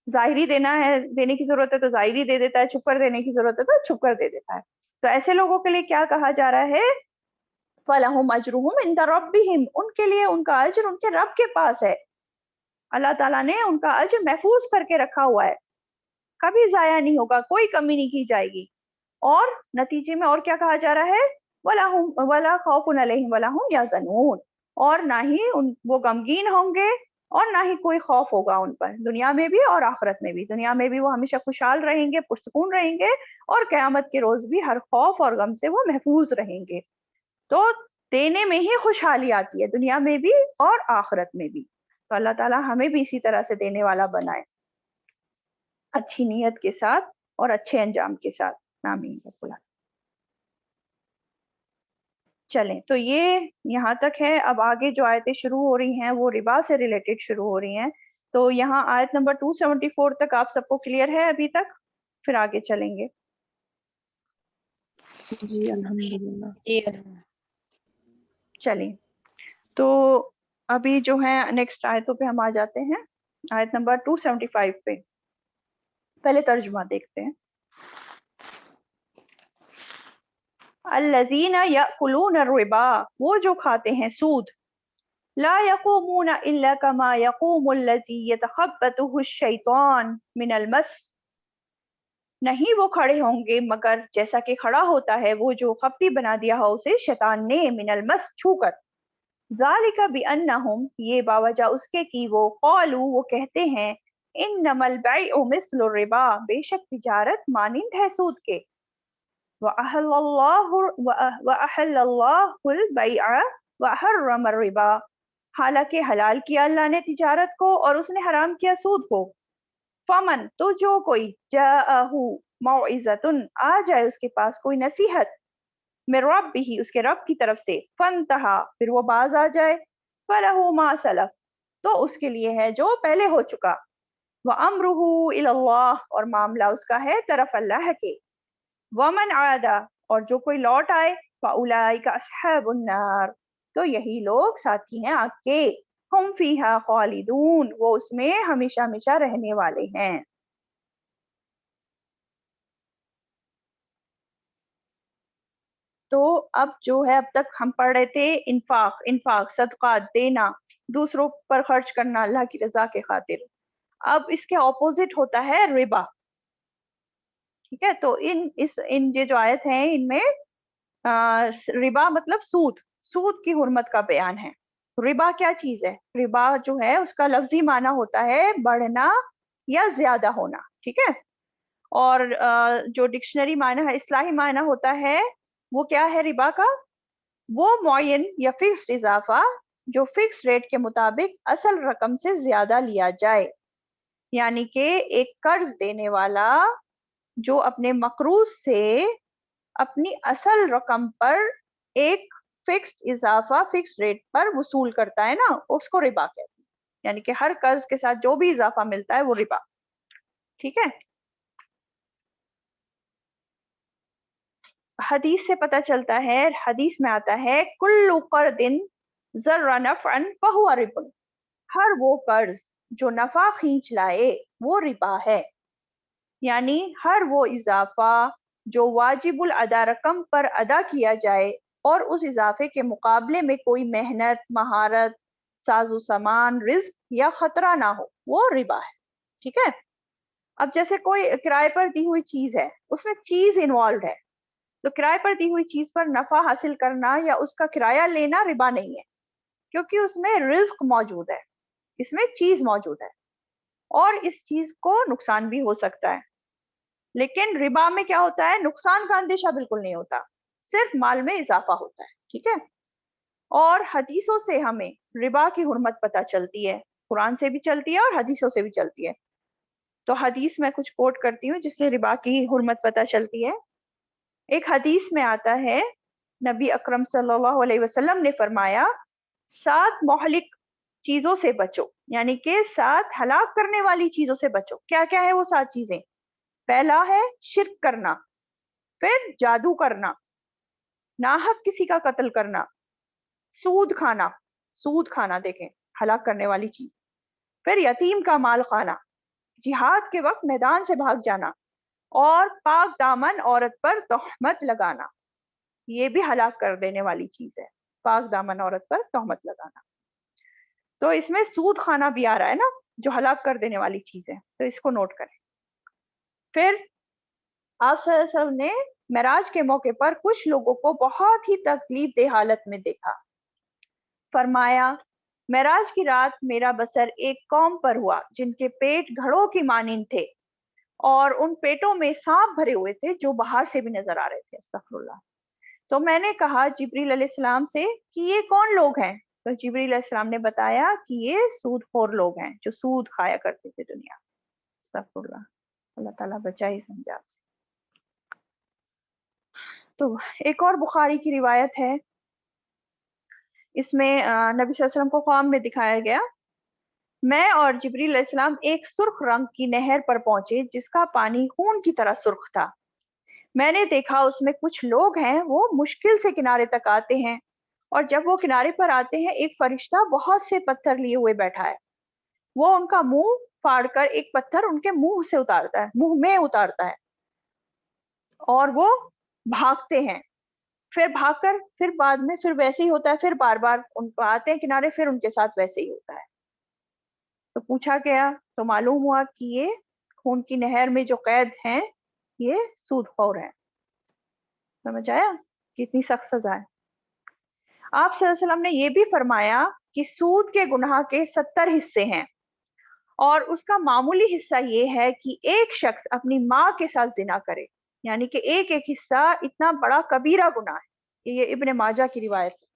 ظاہری دینا ہے، دینے کی ضرورت ہے تو ظاہری دے دیتا ہے، چھپ کر دینے کی ضرورت ہے تو چھپ کر دے دیتا ہے. تو ایسے لوگوں کے لیے کیا کہا جا رہا ہے؟ فَلَهُمْ أَجْرُهُمْ عِنْدَ رَبِّهِمْ، ان کے لیے ان کا اجر ان کے رب کے پاس ہے. اللہ تعالیٰ نے ان کا اجر محفوظ کر کے رکھا ہوا ہے، کبھی ضائع نہیں ہوگا، کوئی کمی نہیں کی جائے گی. اور نتیجے میں اور کیا کہا جا رہا ہے؟ وَلَا خَوْفٌ عَلَيْهِمْ وَلَا هُمْ يَحْزَنُونَ، اور نہ ہی وہ غمگین ہوں گے اور نہ ہی کوئی خوف ہوگا ان پر، دنیا میں بھی اور آخرت میں بھی. دنیا میں بھی وہ ہمیشہ خوشحال رہیں گے، پرسکون رہیں گے، اور قیامت کے روز بھی ہر خوف اور غم سے وہ محفوظ رہیں گے. تو دینے میں ہی خوشحالی آتی ہے، دنیا میں بھی اور آخرت میں بھی. تو اللہ تعالیٰ ہمیں بھی اسی طرح سے دینے والا بنائے، اچھی نیت کے ساتھ اور اچھے انجام کے ساتھ. آمین. چلیں تو یہ یہاں تک ہے. اب آگے جو آیتیں شروع ہو رہی ہیں وہ ربا سے ریلیٹڈ شروع ہو رہی ہیں. تو یہاں آیت نمبر 274 تک آپ سب کو کلیئر ہے ابھی تک؟ پھر آگے چلیں گے. جی الحمدللہ. جی چلیں تو ابھی جو ہے نیکسٹ آیتوں پہ ہم آ جاتے ہیں. آیت نمبر 275 پہ پہلے ترجمہ دیکھتے ہیں. الذین یأکلون الربا، وہ جو کھاتے ہیں سود. لا یقومون الا کما یقوم الذی یتخبطہ الشیطان من المس، نہیں وہ کھڑے ہوں گے مگر جیسا کہ کھڑا ہوتا ہے وہ جو خپتی بنا دیا ہو اسے شیطان نے، من المس چھو کر. ذالک بانہم، یہ باوجہ اس کے کہ وہ قالوا وہ کہتے ہیں، انما البیع مثل الربا، بے شک تجارت مانند ہے سود کے. وَأَحَلَّ اللَّهُ الْبَيْعَ وَحَرَّمَ الرِّبَا، حالانکہ حلال کیا اللہ نے تجارت کو اور اس نے حرام کیا سود کو. فمن، تو جو کوئی جاءہ موعظۃ، آ جائے اس کے پاس کوئی نصیحت، من ربہ، اس کے رب کی طرف سے، فانتہا، پھر وہ باز آ جائے، فلہ ما سلف، تو اس کے لیے ہے جو پہلے ہو چکا، وامرہ الی اللہ، اور معاملہ اس کا ہے طرف اللہ کے، ومن عاد، اور جو کوئی لوٹ آئے، فاولئک اصحاب النار، تو یہی لوگ ساتھی ہیں آگ کے، ہم فیہا خالدون، وہ اس میں ہمیشہ ہمیشہ رہنے والے ہیں. تو اب جو ہے اب تک ہم پڑھ رہے تھے انفاق صدقات دینا، دوسروں پر خرچ کرنا اللہ کی رضا کے خاطر. اب اس کے اپوزٹ ہوتا ہے ربا. ٹھیک ہے، تو ان یہ جو آیت ہیں ان میں ربا مطلب سود کی حرمت کا بیان ہے. ربا کیا چیز ہے؟ ربا جو ہے اس کا لفظی معنی ہوتا ہے بڑھنا یا زیادہ ہونا. ٹھیک ہے، اور جو ڈکشنری معنی ہے، اصطلاحی معنی ہوتا ہے وہ کیا ہے ربا کا؟ وہ معین یا فکسڈ اضافہ جو فکس ریٹ کے مطابق اصل رقم سے زیادہ لیا جائے. یعنی کہ ایک قرض دینے والا جو اپنے مقروض سے اپنی اصل رقم پر ایک فکسڈ اضافہ فکسڈ ریٹ پر وصول کرتا ہے نا، اس کو ربا کہتے ہیں. یعنی کہ ہر قرض کے ساتھ جو بھی اضافہ ملتا ہے وہ ربا. ٹھیک ہے، حدیث سے پتہ چلتا ہے، حدیث میں آتا ہے کل قرض ذر نفعا فہو ربا، ہر وہ قرض جو نفع کھینچ لائے وہ ربا ہے، یعنی ہر وہ اضافہ جو واجب الادا رقم پر ادا کیا جائے اور اس اضافے کے مقابلے میں کوئی محنت، مہارت، ساز و سامان، رزق یا خطرہ نہ ہو، وہ ربا ہے. ٹھیک ہے. اب جیسے کوئی کرائے پر دی ہوئی چیز ہے، اس میں چیز انوالوڈ ہے، تو کرائے پر دی ہوئی چیز پر نفع حاصل کرنا یا اس کا کرایہ لینا ربا نہیں ہے، کیونکہ اس میں رزق موجود ہے، اس میں چیز موجود ہے اور اس چیز کو نقصان بھی ہو سکتا ہے. لیکن ربا میں کیا ہوتا ہے؟ نقصان کا اندیشہ بالکل نہیں ہوتا، صرف مال میں اضافہ ہوتا ہے. ٹھیک ہے. اور حدیثوں سے ہمیں ربا کی حرمت پتہ چلتی ہے، قرآن سے بھی چلتی ہے اور حدیثوں سے بھی چلتی ہے. تو حدیث میں کچھ کوٹ کرتی ہوں جس سے ربا کی حرمت پتہ چلتی ہے. ایک حدیث میں آتا ہے نبی اکرم صلی اللہ علیہ وسلم نے فرمایا 7 مہلک چیزوں سے بچو، یعنی کہ 7 ہلاک کرنے والی چیزوں سے بچو. کیا کیا ہے وہ 7 چیزیں؟ پہلا ہے شرک کرنا، پھر جادو کرنا، ناحق کسی کا قتل کرنا، سود کھانا، سود کھانا دیکھیں ہلاک کرنے والی چیز، پھر یتیم کا مال کھانا، جہاد کے وقت میدان سے بھاگ جانا، اور پاک دامن عورت پر تہمت لگانا. یہ بھی ہلاک کر دینے والی چیز ہے، پاک دامن عورت پر تہمت لگانا. تو اس میں سود کھانا بھی آ رہا ہے نا، جو ہلاک کر دینے والی چیز ہے، تو اس کو نوٹ کریں. پھر آپ صلی اللہ علیہ وسلم نے معراج کے موقع پر کچھ لوگوں کو بہت ہی تکلیف دہ حالت میں دیکھا. فرمایا معراج کی رات میرا بصر ایک قوم پر ہوا جن کے پیٹ گھڑوں کی مانند تھے اور ان پیٹوں میں سانپ بھرے ہوئے تھے جو باہر سے بھی نظر آ رہے تھے. استغفر اللہ. تو میں نے کہا جبریل علیہ السلام سے کہ یہ کون لوگ ہیں؟ تو جبریل علیہ السلام نے بتایا کہ یہ سود خور لوگ ہیں جو سود کھایا کرتے تھے دنیا. استغفر اللہ. اللہ تعالیٰ بچائے اس انجام سے. تو ایک اور بخاری کی روایت ہے، اس میں نبی صلی اللہ علیہ وسلم کو خواب میں دکھایا گیا، میں اور جبریل علیہ السلام ایک سرخ رنگ کی نہر پر پہنچے جس کا پانی خون کی طرح سرخ تھا. میں نے دیکھا اس میں کچھ لوگ ہیں، وہ مشکل سے کنارے تک آتے ہیں، اور جب وہ کنارے پر آتے ہیں ایک فرشتہ بہت سے پتھر لیے ہوئے بیٹھا ہے. وہ ان کا منہ پھاڑ کر ایک پتھر ان کے منہ سے اتارتا ہے، منہ میں اتارتا ہے، اور وہ بھاگتے ہیں. پھر بھاگ کر پھر بعد میں پھر ویسے ہی ہوتا ہے، پھر بار بار ان کو آتے ہیں کنارے، پھر ان کے ساتھ ویسے ہی ہوتا ہے. تو پوچھا گیا تو معلوم ہوا کہ یہ خون کی نہر میں جو قید ہیں یہ سود خور ہیں. سمجھ آیا کتنی سخت سزا ہے. آپ صلی اللہ علیہ وسلم نے یہ بھی فرمایا کہ سود کے گناہ کے 70 حصے ہیں، اور اس کا معمولی حصہ یہ ہے کہ ایک شخص اپنی ماں کے ساتھ زنا کرے، یعنی کہ ایک ایک حصہ اتنا بڑا کبیرہ گناہ ہے. یہ ابن ماجہ کی روایت ہے.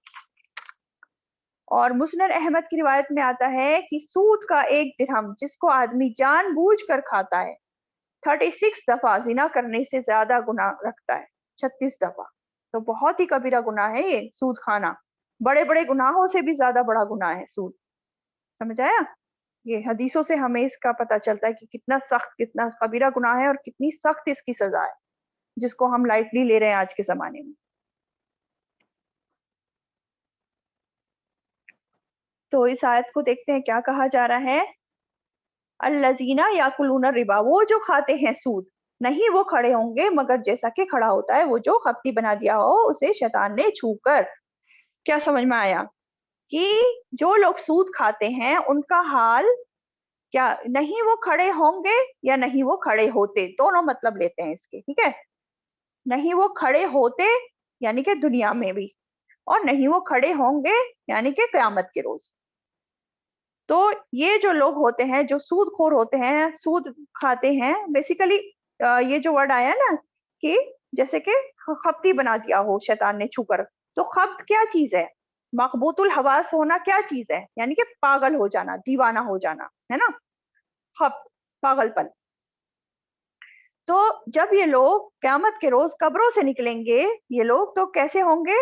اور مسند احمد کی روایت میں آتا ہے کہ سود کا 1 درہم جس کو آدمی جان بوجھ کر کھاتا ہے 36 دفعہ زنا کرنے سے زیادہ گناہ رکھتا ہے. 36 دفعہ. تو بہت ہی کبیرہ گناہ ہے یہ سود کھانا، بڑے بڑے گناہوں سے بھی زیادہ بڑا گناہ ہے سود. سمجھ آیا؟ یہ حدیثوں سے ہمیں اس کا پتہ چلتا ہے کہ کتنا سخت، کتنا کبیرہ گناہ ہے اور کتنی سخت اس کی سزا ہے، جس کو ہم لائٹلی لے رہے ہیں آج کے زمانے میں. تو اس آیت کو دیکھتے ہیں کیا کہا جا رہا ہے. الذین یاکلون الربا، وہ جو کھاتے ہیں سود، نہیں وہ کھڑے ہوں گے مگر جیسا کہ کھڑا ہوتا ہے وہ جو خپتی بنا دیا ہو اسے شیطان نے چھو کر. کیا سمجھ میں آیا؟ کہ جو لوگ سود کھاتے ہیں ان کا حال کیا، نہیں وہ کھڑے ہوں گے یا نہیں وہ کھڑے ہوتے، دونوں مطلب لیتے ہیں اس کے. ٹھیک ہے. نہیں وہ کھڑے ہوتے یعنی کہ دنیا میں بھی، اور نہیں وہ کھڑے ہوں گے یعنی کہ قیامت کے روز. تو یہ جو لوگ ہوتے ہیں جو سود خور ہوتے ہیں، سود کھاتے ہیں، بیسیکلی یہ جو ورڈ آیا نا کہ جیسے کہ خپتی بنا دیا ہو شیطان نے چھو کر، تو خبت کیا چیز ہے؟ مقبوط الحواس ہونا کیا چیز ہے؟ یعنی کہ پاگل ہو جانا، دیوانہ ہو جانا ہے نا، خبت پاگل پن. تو جب یہ لوگ قیامت کے روز قبروں سے نکلیں گے یہ لوگ تو کیسے ہوں گے؟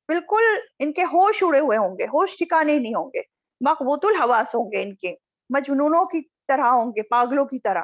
بالکل ان کے ہوش اڑے ہوئے ہوں گے، ہوش ٹھکانے نہیں ہوں گے، مقبوط الحواس ہوں گے، ان کے مجنونوں کی طرح ہوں گے، پاگلوں کی طرح.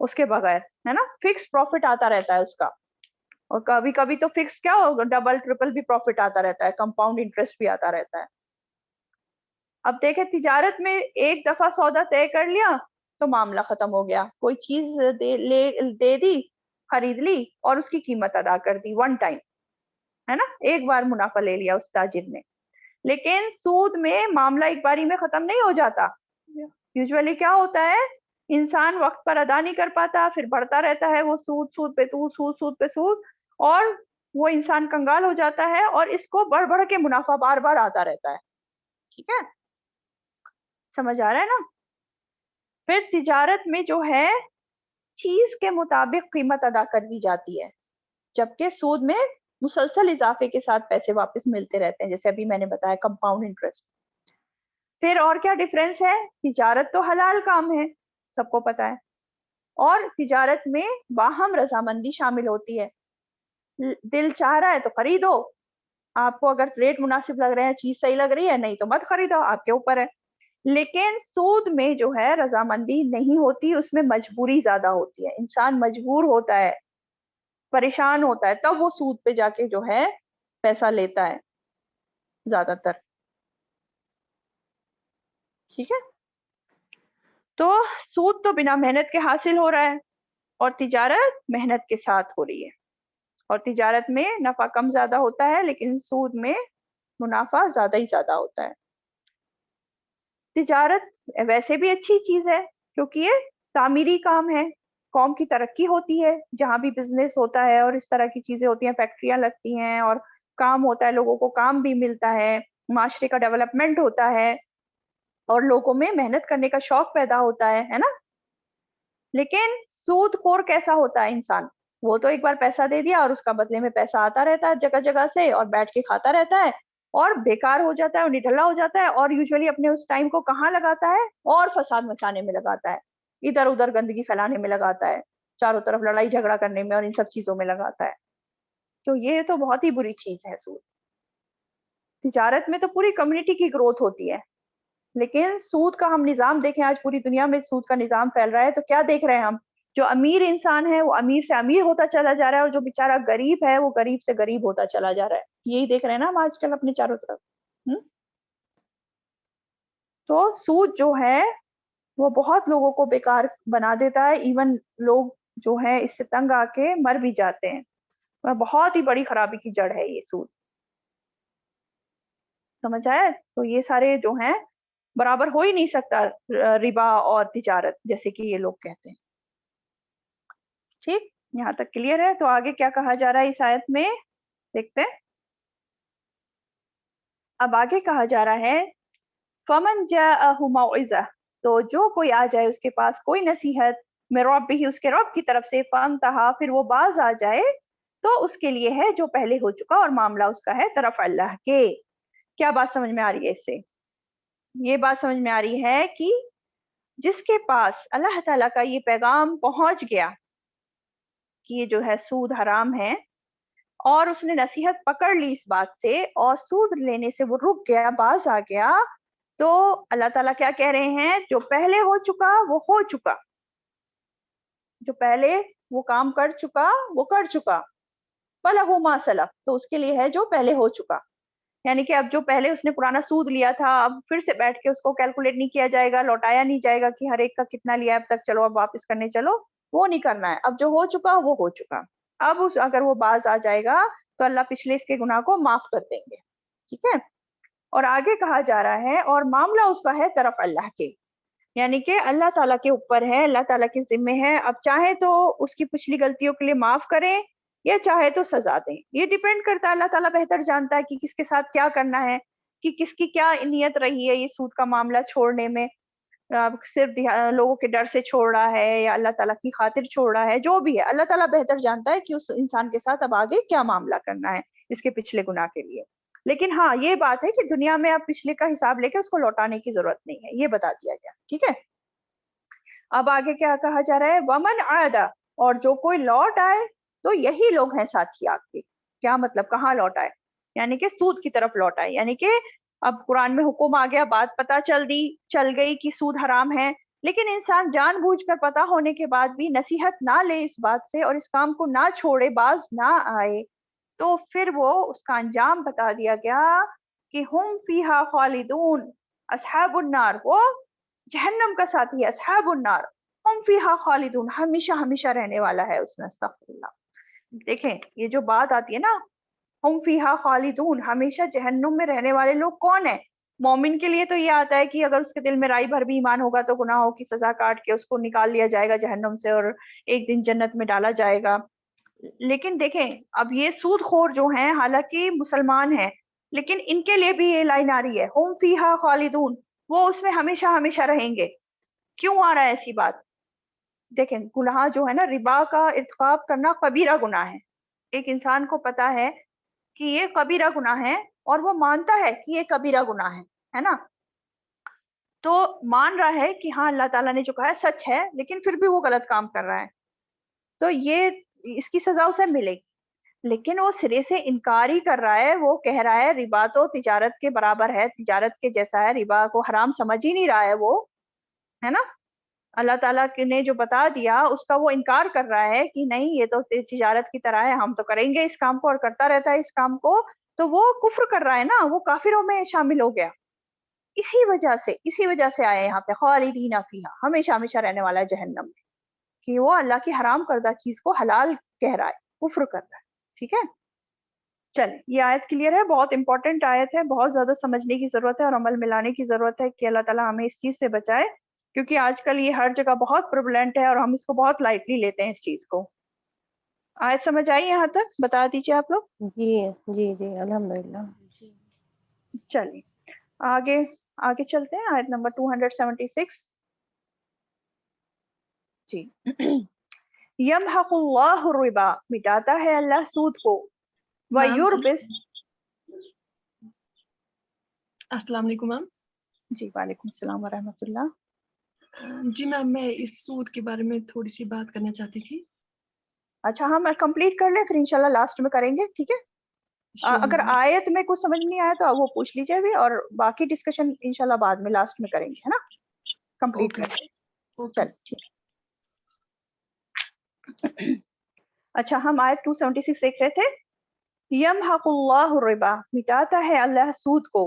اس کے بغیر, ہے نا, فکس پروفٹ آتا رہتا ہے اس کا, اور کبھی کبھی تو فکس کیا ہوگا, ڈبل ٹرپل بھی پروفٹ آتا رہتا ہے, کمپاؤنڈ انٹرسٹ بھی آتا رہتا ہے. اب دیکھیں تجارت میں ایک دفعہ سودا طے کر لیا تو معاملہ ختم ہو گیا, کوئی چیز دے دی, خرید لی اور اس کی قیمت ادا کر دی ون ٹائم, ہے نا, ایک بار منافع لے لیا اس تاجر نے. لیکن سود میں معاملہ ایک باری میں ختم نہیں ہو جاتا. یوزولی کیا ہوتا ہے, انسان وقت پر ادا نہیں کر پاتا, پھر بڑھتا رہتا ہے وہ سود, سود پہ سود پہ سود, اور وہ انسان کنگال ہو جاتا ہے, اور اس کو بڑھ بڑھ کے منافع بار بار آتا رہتا ہے. ٹھیک ہے, سمجھ آ رہا ہے نا. پھر تجارت میں جو ہے چیز کے مطابق قیمت ادا کر دی جاتی ہے, جبکہ سود میں مسلسل اضافے کے ساتھ پیسے واپس ملتے رہتے ہیں, جیسے ابھی میں نے بتایا کمپاؤنڈ انٹرسٹ. پھر اور کیا ڈفرینس ہے, تجارت تو حلال کام ہے, سب کو پتا ہے, اور تجارت میں باہم رضامندی شامل ہوتی ہے. دل چاہ رہا ہے تو خریدو, آپ کو اگر ریٹ مناسب لگ رہے ہیں, چیز صحیح لگ رہی ہے, نہیں تو مت خریدو, آپ کے اوپر ہے. لیکن سود میں جو ہے رضامندی نہیں ہوتی, اس میں مجبوری زیادہ ہوتی ہے, انسان مجبور ہوتا ہے, پریشان ہوتا ہے, تب وہ سود پہ جا کے جو ہے پیسہ لیتا ہے زیادہ تر. ٹھیک ہے, تو سود تو بنا محنت کے حاصل ہو رہا ہے, اور تجارت محنت کے ساتھ ہو رہی ہے, اور تجارت میں نفع کم زیادہ ہوتا ہے, لیکن سود میں منافع زیادہ ہی زیادہ ہوتا ہے. تجارت ویسے بھی اچھی چیز ہے کیونکہ یہ تعمیری کام ہے, قوم کی ترقی ہوتی ہے جہاں بھی بزنس ہوتا ہے اور اس طرح کی چیزیں ہوتی ہیں, فیکٹریاں لگتی ہیں اور کام ہوتا ہے, لوگوں کو کام بھی ملتا ہے, معاشرے کا ڈیولپمنٹ ہوتا ہے, اور لوگوں میں محنت کرنے کا شوق پیدا ہوتا ہے نا. لیکن سود خور کیسا ہوتا ہے انسان, وہ تو ایک بار پیسہ دے دیا اور اس کا بدلے میں پیسہ آتا رہتا ہے جگہ جگہ سے, اور بیٹھ کے کھاتا رہتا ہے, اور بیکار ہو جاتا ہے, اور نڈھلا ہو جاتا ہے, اور یوزولی اپنے اس ٹائم کو کہاں لگاتا ہے, اور فساد مچانے میں لگاتا ہے, ادھر ادھر گندگی پھیلانے میں لگاتا ہے, چاروں طرف لڑائی جھگڑا کرنے میں اور ان سب چیزوں میں لگاتا ہے. تو یہ تو بہت ہی بری چیز ہے سود. تجارت میں تو پوری کمیونٹی کی گروتھ ہوتی ہے, لیکن سود کا ہم نظام دیکھیں, آج پوری دنیا میں سود کا نظام پھیل رہا ہے, تو کیا دیکھ رہے ہیں ہم, جو امیر انسان ہے وہ امیر سے امیر ہوتا چلا جا رہا ہے, اور جو بیچارہ غریب ہے وہ غریب سے غریب ہوتا چلا جا رہا ہے. یہی دیکھ رہے ہیں نا ہم آج کل اپنے چاروں طرف. تو سود جو ہے وہ بہت لوگوں کو بیکار بنا دیتا ہے, ایون لوگ جو ہیں اس سے تنگ آ کے مر بھی جاتے ہیں. بہت ہی بڑی خرابی کی جڑ ہے یہ سود. سمجھ آیا؟ تو یہ سارے جو ہیں برابر ہو ہی نہیں سکتا ربا اور تجارت, جیسے کہ یہ لوگ کہتے ہیں. ٹھیک, یہاں تک کلیئر ہے؟ تو آگے کیا کہا جا رہا ہے اس آیت میں دیکھتے ہیں. اب آگے کہا جا رہا ہے فمن جاءہ موعظہ, تو جو کوئی آ جائے اس کے پاس کوئی نصیحت, من ربہ, اس کے رب کی طرف سے, فانتہا, پھر وہ باز آ جائے, تو اس کے لیے ہے جو پہلے ہو چکا, اور معاملہ اس کا ہے طرف اللہ کے. کیا بات سمجھ میں آ رہی ہے اس سے؟ یہ بات سمجھ میں آ رہی ہے کہ جس کے پاس اللہ تعالیٰ کا یہ پیغام پہنچ گیا کہ یہ جو ہے سود حرام ہے, اور اس نے نصیحت پکڑ لی اس بات سے, اور سود لینے سے وہ رک گیا, باز آ گیا, تو اللہ تعالیٰ کیا کہہ رہے ہیں, جو پہلے ہو چکا وہ ہو چکا, جو پہلے وہ کام کر چکا وہ کر چکا, فَلَهُ مَا سَلَفَ, تو اس کے لیے ہے جو پہلے ہو چکا. یعنی کہ اب جو پہلے اس نے پرانا سود لیا تھا, اب پھر سے بیٹھ کے اس کو کیلکولیٹ نہیں کیا جائے گا, لوٹایا نہیں جائے گا کہ ہر ایک کا کتنا لیا اب تک, چلو اب واپس کرنے چلو, وہ نہیں کرنا ہے. اب جو ہو چکا وہ ہو چکا. اب اگر وہ باز آ جائے گا تو اللہ پچھلے اس کے گناہ کو معاف کر دیں گے. ٹھیک ہے, اور آگے کہا جا رہا ہے اور معاملہ اس کا ہے طرف اللہ کے, یعنی کہ اللہ تعالیٰ کے اوپر ہے, اللہ تعالیٰ کے ذمے ہے. اب چاہے تو اس کی پچھلی غلطیوں کے لیے معاف کریں, یا چاہے تو سزا دیں. یہ ڈیپینڈ کرتا ہے, اللہ تعالیٰ بہتر جانتا ہے کہ کس کے ساتھ کیا کرنا ہے, کہ کس کی کیا نیت رہی ہے یہ سود کا معاملہ چھوڑنے میں, صرف لوگوں کے ڈر سے چھوڑ رہا ہے یا اللہ تعالیٰ کی خاطر چھوڑ رہا ہے, جو بھی ہے اللہ تعالیٰ بہتر جانتا ہے کہ اس انسان کے ساتھ اب آگے کیا معاملہ کرنا ہے اس کے پچھلے گناہ کے لیے. لیکن ہاں یہ بات ہے کہ دنیا میں اب پچھلے کا حساب لے کے اس کو لوٹانے کی ضرورت نہیں ہے, یہ بتا دیا گیا. ٹھیک ہے, اب آگے کیا کہا جا رہا ہے, ومن عاد, اور جو کوئی لوٹ آئے, تو یہی لوگ ہیں ساتھی آپ کے. کیا مطلب, کہاں لوٹ آئے؟ یعنی کہ سود کی طرف لوٹ آئے, یعنی کہ اب قرآن میں حکم آ گیا, بات پتہ چل گئی کہ سود حرام ہے, لیکن انسان جان بوجھ کر پتہ ہونے کے بعد بھی نصیحت نہ لے اس بات سے اور اس کام کو نہ چھوڑے، باز نہ آئے، تو پھر وہ اس کا انجام بتا دیا گیا کہ ہم فیہا خالدون، اصحاب النار، وہ جہنم کا ساتھی ہے، اصحاب النار ہم فیہا خالدون، ہمیشہ ہمیشہ رہنے والا ہے اس میں. استغفر اللہ. دیکھیں یہ جو بات آتی ہے نا، ہم فیہا خالدون، ہمیشہ جہنم میں رہنے والے لوگ کون ہیں؟ مومن کے لیے تو یہ آتا ہے کہ اگر اس کے دل میں رائی بھر بھی ایمان ہوگا تو گناہوں کی سزا کاٹ کے اس کو نکال لیا جائے گا جہنم سے اور ایک دن جنت میں ڈالا جائے گا. لیکن دیکھیں اب یہ سود خور جو ہیں حالانکہ مسلمان ہیں، لیکن ان کے لیے بھی یہ لائن آ رہی ہے ہم فیہا خالدون، وہ اس میں ہمیشہ ہمیشہ رہیں گے. کیوں آ رہا ہے ایسی بات؟ دیکھیں گناہ جو ہے نا، ربا کا ارتکاب کرنا کبیرہ گناہ ہے. ایک انسان کو پتا ہے کہ یہ کبیرہ گناہ ہے اور وہ مانتا ہے کہ یہ کبیرہ گناہ ہے نا، تو مان رہا ہے کہ ہاں اللہ تعالیٰ نے جو کہا ہے سچ ہے، لیکن پھر بھی وہ غلط کام کر رہا ہے، تو یہ اس کی سزا اسے ملے گی. لیکن وہ سرے سے انکار ہی کر رہا ہے، وہ کہہ رہا ہے ربا تو تجارت کے برابر ہے، تجارت کے جیسا ہے، ربا کو حرام سمجھ ہی نہیں رہا ہے وہ، ہے نا. اللہ تعالیٰ نے جو بتا دیا اس کا وہ انکار کر رہا ہے کہ نہیں یہ تو تجارت کی طرح ہے، ہم تو کریں گے اس کام کو، اور کرتا رہتا ہے اس کام کو، تو وہ کفر کر رہا ہے نا، وہ کافروں میں شامل ہو گیا. اسی وجہ سے آئے یہاں پہ خالدین فیہا، ہمیشہ ہمیشہ رہنے والا ہے جہنم میں، کہ وہ اللہ کی حرام کردہ چیز کو حلال کہہ رہا ہے، کفر کر رہا ہے. ٹھیک ہے، چلیں یہ آیت کلیئر ہے، بہت امپورٹنٹ آیت ہے، بہت زیادہ سمجھنے کی ضرورت ہے اور عمل ملانے کی ضرورت ہے کہ اللہ تعالیٰ ہمیں اس چیز سے بچائے، کیونکہ آج کل یہ ہر جگہ بہت پروبلنٹ ہے اور ہم اس کو بہت لائٹلی لیتے ہیں اس چیز کو. آیت سمجھ آئی یہاں تک؟ بتا دیجیے آپ لوگ. جی جی جی الحمدللہ. جی چلیے آگے چلتے ہیں، آیت نمبر 276. جی یمحق اللہ الربا، مٹاتا ہے اللہ سود کو، میم ویربس. السلام علیکم میم. جی وعلیکم السلام ورحمۃ اللہ. جی میم میں اس سود کے بارے میں تھوڑی سی بات کرنا چاہتی تھی. اچھا ہم کمپلیٹ کر لیں، پھر انشاءاللہ لاسٹ میں کریں گے، ٹھیک ہے. شیور اگر میم. آیت میں کچھ سمجھ نہیں آیا تو وہ پوچھ لیجیے بھی، اور باقی ڈسکشن انشاءاللہ بعد میں لاسٹ میں کریں گے، ہے نا. کمپلیٹ اوکے کریں. اوکے. چل ٹھیک ہے. اچھا ہم آیت 276 دیکھ رہے تھے. یمحق اللہ الربا، مٹاتا ہے اللہ سود کو،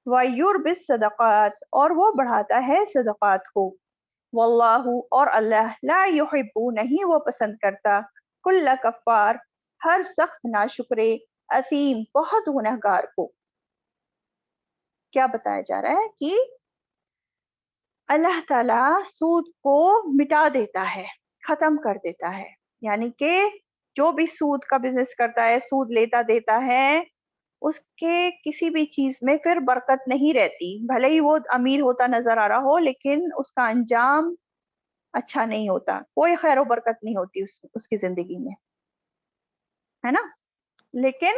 وَيُرْبِِ الصَّدَقَاتِ، اور وہ بڑھاتا ہے صدقات کو، واللہ، اور اللہ، لا يحب، نہیں وہ پسند کرتا، کل کفار، ہر سخت ناشکرے، اثیم، بہت گنہگار کو. کیا بتایا جا رہا ہے کہ اللہ تعالیٰ سود کو مٹا دیتا ہے، ختم کر دیتا ہے. یعنی کہ جو بھی سود کا بزنس کرتا ہے، سود لیتا دیتا ہے، اس کے کسی بھی چیز میں پھر برکت نہیں رہتی. بھلے ہی وہ امیر ہوتا نظر آ رہا ہو، لیکن اس کا انجام اچھا نہیں ہوتا، کوئی خیر و برکت نہیں ہوتی اس کی زندگی میں، ہے نا. لیکن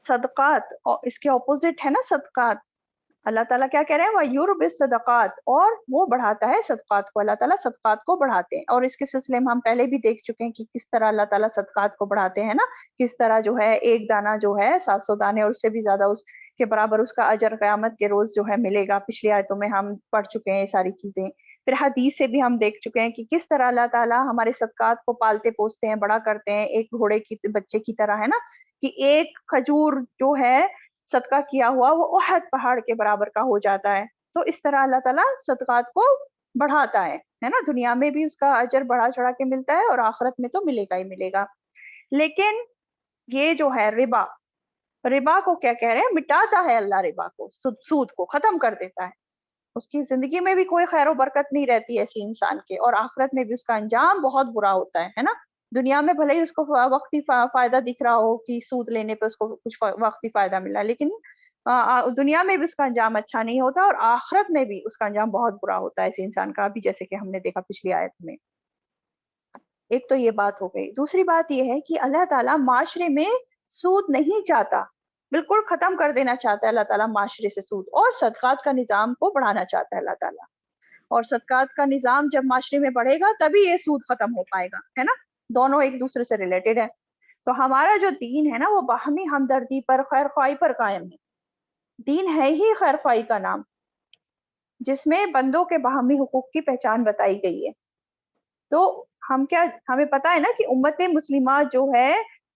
صدقات، اور اس کے اپوزٹ ہے نا صدقات، اللہ تعالیٰ کیا کہہ رہے ہیں، وَيُرْبِ الصَّدَقَاتِ، اور وہ بڑھاتا ہے صدقات کو. اللہ تعالیٰ صدقات کو بڑھاتے ہیں، اور اس کے سلسلے میں ہم پہلے بھی دیکھ چکے ہیں کہ کس طرح اللہ تعالیٰ صدقات کو بڑھاتے ہیں نا. کس طرح جو ہے ایک دانہ جو ہے 700 دانے اور اس سے بھی زیادہ اس کے برابر اس کا اجر قیامت کے روز جو ہے ملے گا. پچھلی آیتوں میں ہم پڑھ چکے ہیں یہ ساری چیزیں. پھر حدیث سے بھی ہم دیکھ چکے ہیں کہ کس طرح اللہ تعالیٰ ہمارے صدقات کو پالتے پوستے ہیں، بڑا کرتے ہیں، ایک گھوڑے کی بچے کی طرح، ہے نا. کہ ایک کھجور جو ہے صدقہ کیا ہوا وہ احد پہاڑ کے برابر کا ہو جاتا ہے. تو اس طرح اللہ تعالیٰ صدقات کو بڑھاتا ہے نا. دنیا میں بھی اس کا اجر بڑھا چڑھا کے ملتا ہے اور آخرت میں تو ملے گا ہی ملے گا. لیکن یہ جو ہے ربا کو کیا کہہ رہے ہیں، مٹاتا ہے اللہ ربا کو، سود کو ختم کر دیتا ہے. اس کی زندگی میں بھی کوئی خیر و برکت نہیں رہتی ایسی انسان کے، اور آخرت میں بھی اس کا انجام بہت برا ہوتا ہے نا. دنیا میں بھلے ہی اس کو وقتی فائدہ دکھ رہا ہو کہ سود لینے پہ اس کو کچھ وقتی فائدہ ملا، لیکن دنیا میں بھی اس کا انجام اچھا نہیں ہوتا، اور آخرت میں بھی اس کا انجام بہت برا ہوتا ہے ایسے انسان کا بھی، جیسے کہ ہم نے دیکھا پچھلی آیت میں. ایک تو یہ بات ہو گئی. دوسری بات یہ ہے کہ اللہ تعالیٰ معاشرے میں سود نہیں چاہتا، بالکل ختم کر دینا چاہتا ہے اللہ تعالیٰ معاشرے سے سود، اور صدقات کا نظام کو بڑھانا چاہتا ہے اللہ تعالیٰ. اور صدقات کا نظام جب معاشرے میں بڑھے گا تبھی یہ سود ختم ہو پائے گا، ہے نا. دونوں ایک دوسرے سے ریلیٹڈ ہے. تو ہمارا جو دین ہے نا وہ باہمی ہمدردی پر، خیر خواہی پر قائم ہے. دین ہے ہی خیر خواہی کا نام. جس میں بندوں کے باہمی حقوق کی پہچان بتائی گئی ہے. تو ہمیں پتا ہے نا کہ امت مسلمہ جو ہے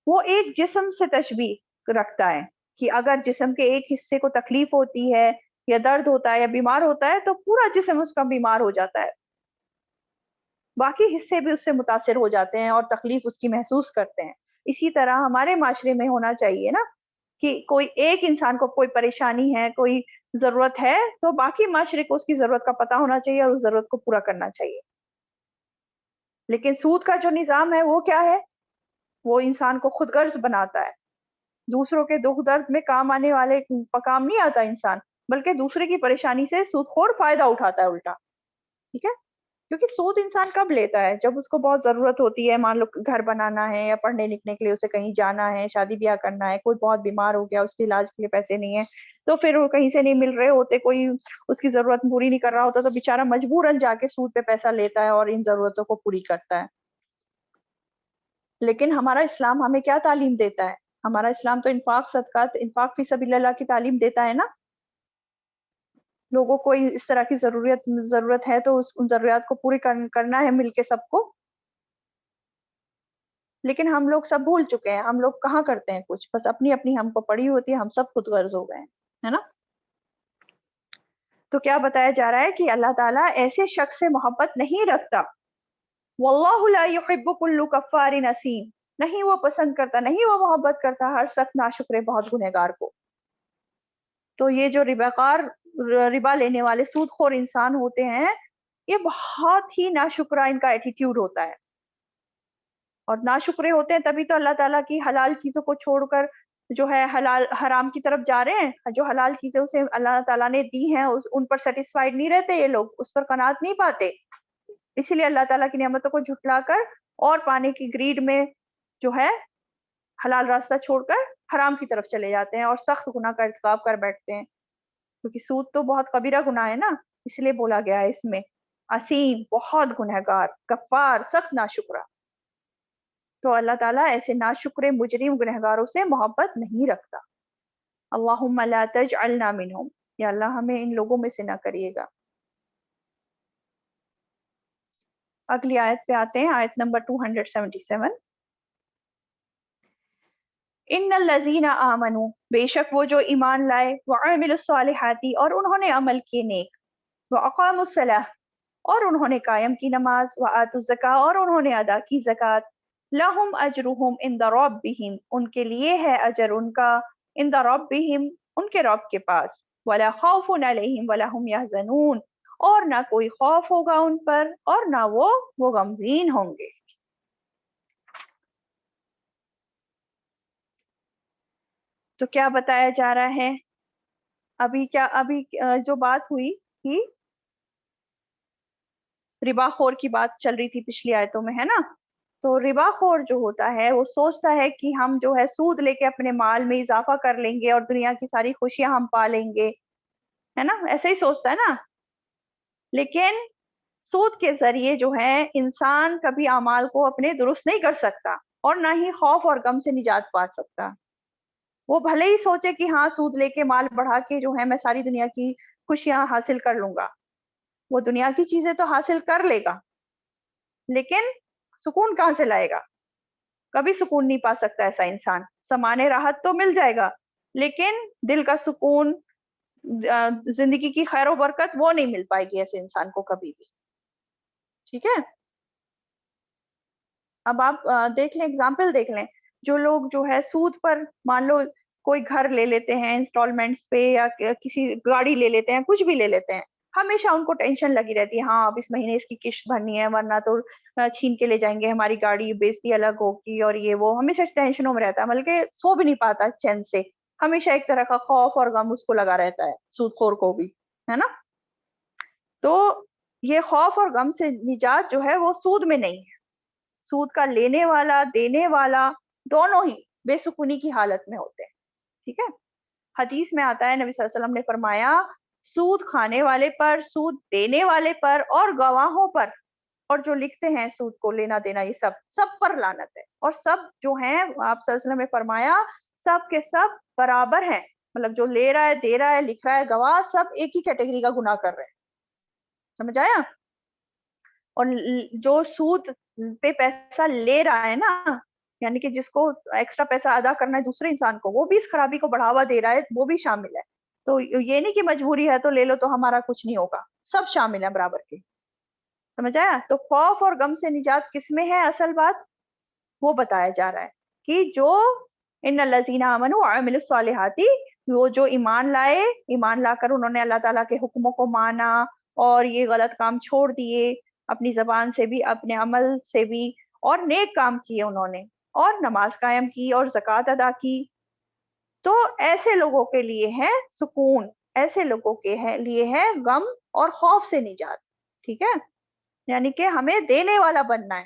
وہ ایک جسم سے تشبیہ رکھتا ہے کہ اگر جسم کے ایک حصے کو تکلیف ہوتی ہے یا درد ہوتا ہے یا بیمار ہوتا ہے تو پورا جسم اس کا بیمار ہو جاتا ہے، باقی حصے بھی اس سے متاثر ہو جاتے ہیں اور تکلیف اس کی محسوس کرتے ہیں. اسی طرح ہمارے معاشرے میں ہونا چاہیے نا کہ کوئی ایک انسان کو کوئی پریشانی ہے، کوئی ضرورت ہے، تو باقی معاشرے کو اس کی ضرورت کا پتہ ہونا چاہیے اور اس ضرورت کو پورا کرنا چاہیے. لیکن سود کا جو نظام ہے وہ کیا ہے؟ وہ انسان کو خود غرض بناتا ہے. دوسروں کے دکھ درد میں کام آنے والے کام نہیں آتا انسان، بلکہ دوسرے کی پریشانی سے سود خور فائدہ اٹھاتا ہے الٹا. ٹھیک ہے، کیونکہ سود انسان کب لیتا ہے؟ جب اس کو بہت ضرورت ہوتی ہے، مان لو گھر بنانا ہے یا پڑھنے لکھنے کے لیے اسے کہیں جانا ہے، شادی بیاہ کرنا ہے، کوئی بہت بیمار ہو گیا، اس کے علاج کے لیے پیسے نہیں ہیں تو پھر وہ کہیں سے نہیں مل رہے ہوتے، کوئی اس کی ضرورت پوری نہیں کر رہا ہوتا تو بیچارہ مجبوراً جا کے سود پہ پیسہ لیتا ہے اور ان ضرورتوں کو پوری کرتا ہے. لیکن ہمارا اسلام ہمیں کیا تعلیم دیتا ہے؟ ہمارا اسلام تو انفاق صدقات، انفاق فی سبیل اللہ کی تعلیم دیتا ہے نا. لوگوں کو اس طرح کی ضرورت ہے تو ان ضروریات کو پوری کرنا ہے مل کے سب کو. لیکن ہم لوگ سب بھول چکے ہیں، ہم لوگ کہاں کرتے ہیں کچھ، بس اپنی اپنی ہم کو پڑی ہوتی ہے، ہم سب خود غرض ہو گئے ہیں، ہے نا. تو کیا بتایا جا رہا ہے کہ اللہ تعالیٰ ایسے شخص سے محبت نہیں رکھتا. واللہ لا يحب كل كفار نسیم، نہیں وہ پسند کرتا، نہیں وہ محبت کرتا ہر سخت ناشکر بہت گنہگار کو. تو یہ جو ربا لینے والے سود خور انسان ہوتے ہیں، یہ بہت ہی ناشکرا ان کا ایٹیٹیوڈ ہوتا ہے. اور ناشکرے ہوتے ہیں تبھی تو اللہ تعالیٰ کی حلال چیزوں کو چھوڑ کر جو ہے حرام کی طرف جا رہے ہیں. جو حلال چیزیں اسے اللہ تعالیٰ نے دی ہیں ان پر سیٹسفائیڈ نہیں رہتے یہ لوگ، اس پر قناعت نہیں پاتے، اسی لیے اللہ تعالیٰ کی نعمتوں کو جھٹلا کر اور پانے کی گریڈ میں جو ہے حلال راستہ چھوڑ کر حرام کی طرف چلے جاتے ہیں اور سخت گناہ کا ارتکاب کر بیٹھتے ہیں. کیونکہ سود تو بہت کبیرہ گناہ ہے نا، اس لیے بولا گیا ہے اس میں اسیم، بہت گنہگار، کفار، سخت ناشکرا. تو اللہ تعالیٰ ایسے ناشکرے مجرم گنہگاروں سے محبت نہیں رکھتا. اللہم لا تجعلنا منہم، یا اللہ ہمیں ان لوگوں میں سے نہ کریے گا. اگلی آیت پہ آتے ہیں، آیت نمبر 277. ان الذین آمنوا، بے شک وہ جو ایمان لائے، وعملوا الصالحات اور انہوں نے عمل کیے نیک، واقاموا الصلاۃ اور انہوں نے قائم کی نماز، وآتوا الزکاۃ اور انہوں نے ادا کی زکوٰۃ، لہم اجرہم عند ربہم، ان کے لیے ہے اجر ان کا، عند ربہم ان کے رب کے پاس، ولا خوف علیہم ولا هم یحزنون اور نہ کوئی خوف ہوگا ان پر اور نہ وہ غمگین ہوں گے. تو کیا بتایا جا رہا ہے؟ ابھی جو بات ہوئی کہ ربا خور کی بات چل رہی تھی پچھلی آیتوں میں، ہے نا. تو ربا خور جو ہوتا ہے وہ سوچتا ہے کہ ہم جو ہے سود لے کے اپنے مال میں اضافہ کر لیں گے اور دنیا کی ساری خوشیاں ہم پا لیں گے، ہے نا، ایسے ہی سوچتا ہے نا. لیکن سود کے ذریعے جو ہے انسان کبھی اعمال کو اپنے درست نہیں کر سکتا اور نہ ہی خوف اور غم سے نجات پا سکتا. وہ بھلے ہی سوچے کہ ہاں سود لے کے مال بڑھا کے جو ہے میں ساری دنیا کی خوشیاں حاصل کر لوں گا، وہ دنیا کی چیزیں تو حاصل کر لے گا لیکن سکون کہاں سے لائے گا؟ کبھی سکون نہیں پا سکتا ایسا انسان. سمانے راحت تو مل جائے گا لیکن دل کا سکون، زندگی کی خیر و برکت وہ نہیں مل پائے گی ایسے انسان کو کبھی بھی. ٹھیک ہے، اب آپ دیکھ لیں، اگزامپل دیکھ لیں. جو لوگ جو ہے سود پر، مان لو کوئی گھر لے لیتے ہیں انسٹالمنٹس پہ یا کسی گاڑی لے لیتے ہیں، کچھ بھی لے لیتے ہیں، ہمیشہ ان کو ٹینشن لگی رہتی ہے، ہاں اب اس مہینے اس کی قسط بھرنی ہے ورنہ تو چھین کے لے جائیں گے ہماری گاڑی، بےزتی الگ ہوگی اور یہ وہ، ہمیشہ ٹینشنوں میں رہتا ہے، بلکہ سو بھی نہیں پاتا چین سے. ہمیشہ ایک طرح کا خوف اور غم اس کو لگا رہتا ہے، سود خور کو بھی، ہے نا. تو یہ خوف اور غم سے نجات جو ہے وہ سود میں نہیں ہے. سود کا لینے والا دینے والا دونوں ہی بے سکونی کی حالت میں ہوتے ہیں. ٹھیک ہے، حدیث میں آتا ہے نبی صلی اللہ علیہ وسلم نے فرمایا سود کھانے والے پر، سود دینے والے پر اور گواہوں پر اور جو لکھتے ہیں سود کو لینا دینا، یہ سب پر لعنت ہے. اور سب جو ہیں، آپ صلی اللہ علیہ وسلم نے فرمایا سب کے سب برابر ہیں، مطلب جو لے رہا ہے، دے رہا ہے، لکھ رہا ہے، گواہ، سب ایک ہی کیٹیگری کا گناہ کر رہے ہیں. سمجھ آیا؟ اور جو سود پہ پیسہ لے رہا ہے نا، یعنی کہ جس کو ایکسٹرا پیسہ ادا کرنا ہے دوسرے انسان کو، وہ بھی اس خرابی کو بڑھاوا دے رہا ہے، وہ بھی شامل ہے. تو یہ نہیں کہ مجبوری ہے تو لے لو تو ہمارا کچھ نہیں ہوگا، سب شامل ہے برابر کے. سمجھ آیا؟ تو خوف اور غم سے نجات کس میں ہے؟ اصل بات وہ بتایا جا رہا ہے کہ جو ان الذین آمنوا وعملوا الصالحات، وہ جو ایمان لائے، ایمان لا کر انہوں نے اللہ تعالیٰ کے حکموں کو مانا اور یہ غلط کام چھوڑ دیے، اپنی زبان سے بھی اپنے عمل سے بھی، اور نیک کام کیے انہوں نے، اور نماز قائم کی اور زکوٰۃ ادا کی، تو ایسے لوگوں کے لیے ہے سکون، ایسے لوگوں کے لیے ہے غم اور خوف سے نجات. ٹھیک ہے؟ یعنی کہ ہمیں دینے والا بننا ہے.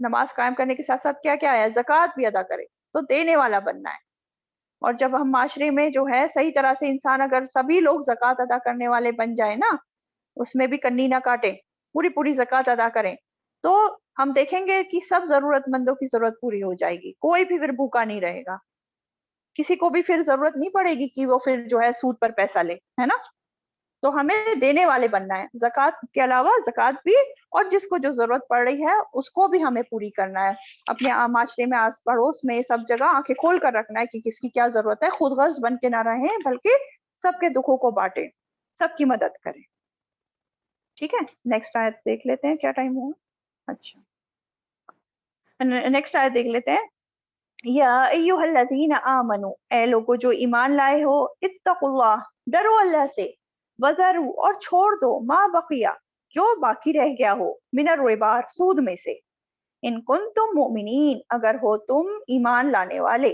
نماز قائم کرنے کے ساتھ ساتھ کیا کیا ہے؟ زکوٰۃ بھی ادا کرے، تو دینے والا بننا ہے. اور جب ہم معاشرے میں جو ہے صحیح طرح سے انسان، اگر سبھی لوگ زکوٰۃ ادا کرنے والے بن جائیں نا، اس میں بھی کنی نہ کاٹیں، پوری زکوٰۃ ادا کریں، تو ہم دیکھیں گے کہ سب ضرورت مندوں کی ضرورت پوری ہو جائے گی، کوئی بھی پھر بھوکا نہیں رہے گا، کسی کو بھی پھر ضرورت نہیں پڑے گی کہ وہ پھر جو ہے سود پر پیسہ لے، ہے نا؟ تو ہمیں دینے والے بننا ہے، زکوٰۃ کے علاوہ زکوٰۃ بھی، اور جس کو جو ضرورت پڑ رہی ہے اس کو بھی ہمیں پوری کرنا ہے. اپنے معاشرے میں، آس پڑوس میں، سب جگہ آنکھیں کھول کر رکھنا ہے کہ کس کی کیا ضرورت ہے، خود غرض بن کے نہ رہیں بلکہ سب کے دکھوں کو بانٹیں، سب کی مدد کریں. ٹھیک ہے؟ نیکسٹ آیت دیکھ لیتے ہیں. کیا ٹائم ہوا؟ اچھا، نیکسٹ آیت دیکھ لیتے ہیں. یا ایھا الذین آمنو، اے لوگو جو ایمان لائے ہو، اتقوا اللہ، ڈرو اللہ سے، وذروا، اور چھوڑ دو، ما بقیہ، جو باقی رہ گیا ہو، من الربا، سود میں سے، ان کنتم مؤمنین، اگر ہو تم ایمان لانے والے.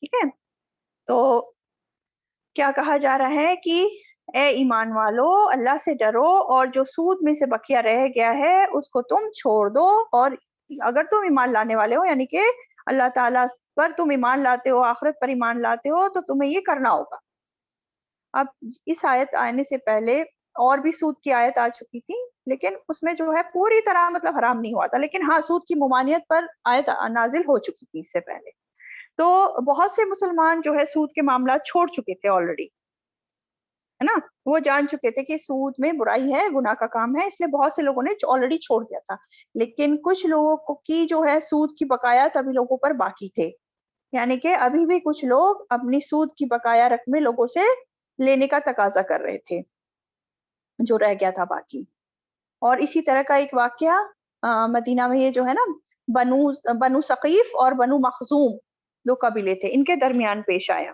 ٹھیک ہے؟ تو کیا کہا جا رہا ہے کہ اے ایمان والو، اللہ سے ڈرو، اور جو سود میں سے بقیہ رہ گیا ہے اس کو تم چھوڑ دو. اور اگر تم ایمان لانے والے ہو، یعنی کہ اللہ تعالیٰ پر تم ایمان لاتے ہو، آخرت پر ایمان لاتے ہو، تو تمہیں یہ کرنا ہوگا. اب اس آیت آنے سے پہلے اور بھی سود کی آیت آ چکی تھی، لیکن اس میں جو ہے پوری طرح مطلب حرام نہیں ہوا تھا، لیکن ہاں سود کی ممانعت پر آیت نازل ہو چکی تھی اس سے پہلے. تو بہت سے مسلمان جو ہے سود کے معاملات چھوڑ چکے تھے آلریڈی، ہے نا؟ وہ جان چکے تھے کہ سود میں برائی ہے، گناہ کا کام ہے، اس لیے بہت سے لوگوں نے آلریڈی چھوڑ دیا تھا. لیکن کچھ لوگوں کی جو ہے سود کی بقایا ابھی لوگوں پر باقی تھے، یعنی کہ ابھی بھی کچھ لوگ اپنی سود کی بقایا رقمیں لوگوں سے لینے کا تقاضا کر رہے تھے جو رہ گیا تھا باقی. اور اسی طرح کا ایک واقعہ مدینہ میں، یہ جو ہے نا بنو ثقیف اور بنو مخزوم، دو قبیلے تھے، ان کے درمیان پیش آیا.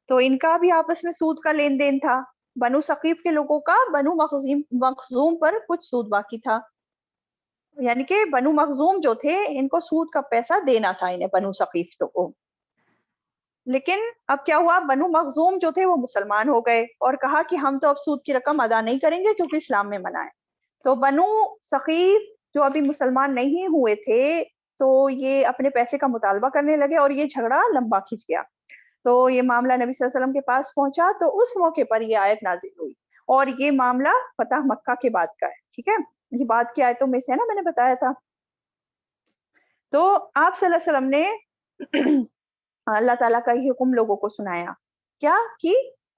تو ان کا بھی آپس میں سود کا لین دین تھا. بنو ثقیف کے لوگوں کا بنو مخزوم پر کچھ سود باقی تھا، یعنی کہ بنو مخزوم جو تھے ان کو سود کا پیسہ دینا تھا انہیں، بنو ثقیف کو. لیکن اب کیا ہوا، بنو مخزوم جو تھے وہ مسلمان ہو گئے اور کہا کہ ہم تو اب سود کی رقم ادا نہیں کریں گے کیونکہ اسلام میں منع ہے. تو بنو ثقیف جو ابھی مسلمان نہیں ہوئے تھے تو یہ اپنے پیسے کا مطالبہ کرنے لگے اور یہ جھگڑا لمبا کھنچ گیا. تو یہ معاملہ نبی صلی اللہ علیہ وسلم کے پاس پہنچا، تو اس موقع پر یہ آیت نازل ہوئی، اور یہ معاملہ فتح مکہ کے بعد کا ہے. ٹھیک ہے؟ یہ بات کی آیتوں میں سے ہے نا، میں نے بتایا تھا. تو آپ صلی اللہ علیہ وسلم نے اللہ تعالیٰ کا یہ حکم لوگوں کو سنایا، کیا کہ